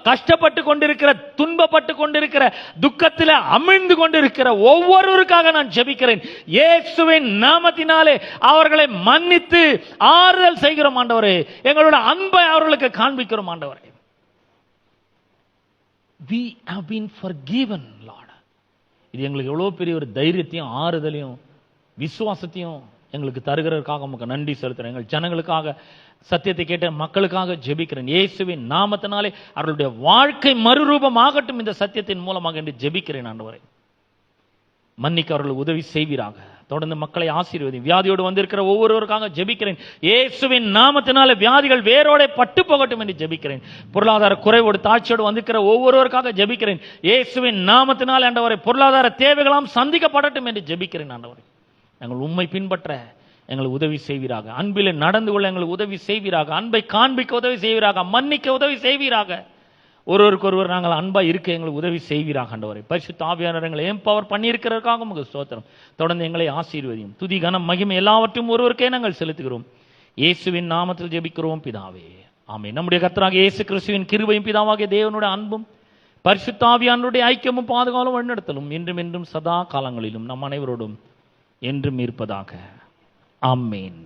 கஷ்டப்பட்டு கொண்டிருக்கிற, துன்பப்பட்டு கொண்டிருக்கிற, துக்கத்தில் அமிழ்ந்து கொண்டிருக்கிற ஒவ்வொருவருக்காக நான் ஜெபிக்கிறேன். இயேசுவின் நாமத்தினாலே அவர்களை மன்னித்து ஆறுதல் செய்கிறோம். ஆண்டவரே எங்களோட அன்பை அவர்களுக்கு காண்பிக்கிறோம். ஆண்டவரே we have been forgiven, Lord. இது எங்களுக்கு எவ்வளவு பெரிய ஒரு தைரியத்தையும் ஆறுதலையும் விசுவாசத்தையும் எங்களுக்கு தருகிறதற்காக உமக்கு நன்றி செலுத்துறேன். எங்கள் ஜனங்களுக்காக, சத்தியத்தை கேட்ட மக்களுக்காக ஜெபிக்கிறேன். இயேசுவின் நாமத்தினாலே அவர்களுடைய வாழ்க்கை மறுரூபமாகட்டும் இந்த சத்தியத்தின் மூலமாக என்று ஜெபிக்கிறேன். ஆண்டவரே மன்னிக்க அவர்கள் உதவி செய்வீராக. தொடர்ந்து மக்களை ஆசீர்வதி. வியாதியோடு வந்திருக்கிற ஒவ்வொருவருக்காக ஜெபிக்கிறேன். இயேசுவின் நாமத்தினாலே வியாதிகள் வேரோட பட்டு போகட்டும் என்று ஜெபிக்கிறேன். பொருளாதார குறைவோடு தாட்சியோடு வந்திருக்கிற ஒவ்வொருவருக்காக ஜெபிக்கிறேன். இயேசுவின் நாமத்தினாலே ஆண்டவரே பொருளாதார தேவைகளாம் சந்திக்கப்படட்டும் என்று ஜெபிக்கிறேன். ஆண்டவரே நாங்கள் உம்மை பின்பற்ற எங்களுக்கு உதவி செய்வீராக. அன்பிலே நடந்து கொள்ள எங்களுக்கு உதவி செய்வீராக. அன்பை காண்பிக்க உதவி செய்வீராக. மன்னிக்க உதவி செய்வீராக. ஒருவருக்கொருவர் நாங்கள் அன்பா இருக்க எங்களுக்கு உதவி செய்வீராக. ஆண்டவரே பரிசுத்த ஆவியானவர் எங்களை எம்பவர் பண்ணியிருக்கிறதற்காக உங்களுக்கு ஸ்தோத்திரம். தொடர்ந்து எங்களை ஆசீர்வதியும். துதி கனம் மகிமை எல்லாவற்றையும் ஒருவருக்கே நாங்கள் செலுத்துகிறோம். இயேசுவின் நாமத்தில் ஜெபிக்கிறோம் பிதாவே, ஆமென். நம்முடைய கர்த்தராகிய இயேசு கிறிஸ்துவின் கிருபையும் பிதாவாகிய தேவனுடைய அன்பும் பரிசுத்த ஆவியானவருடைய ஐக்கியமும் பாதுகாவலும் வழிநடத்தலும் இன்றும் என்றும் சதா காலங்களிலும் நம் அனைவரோடும் என்றும் இருப்பதாக. ஆமென்.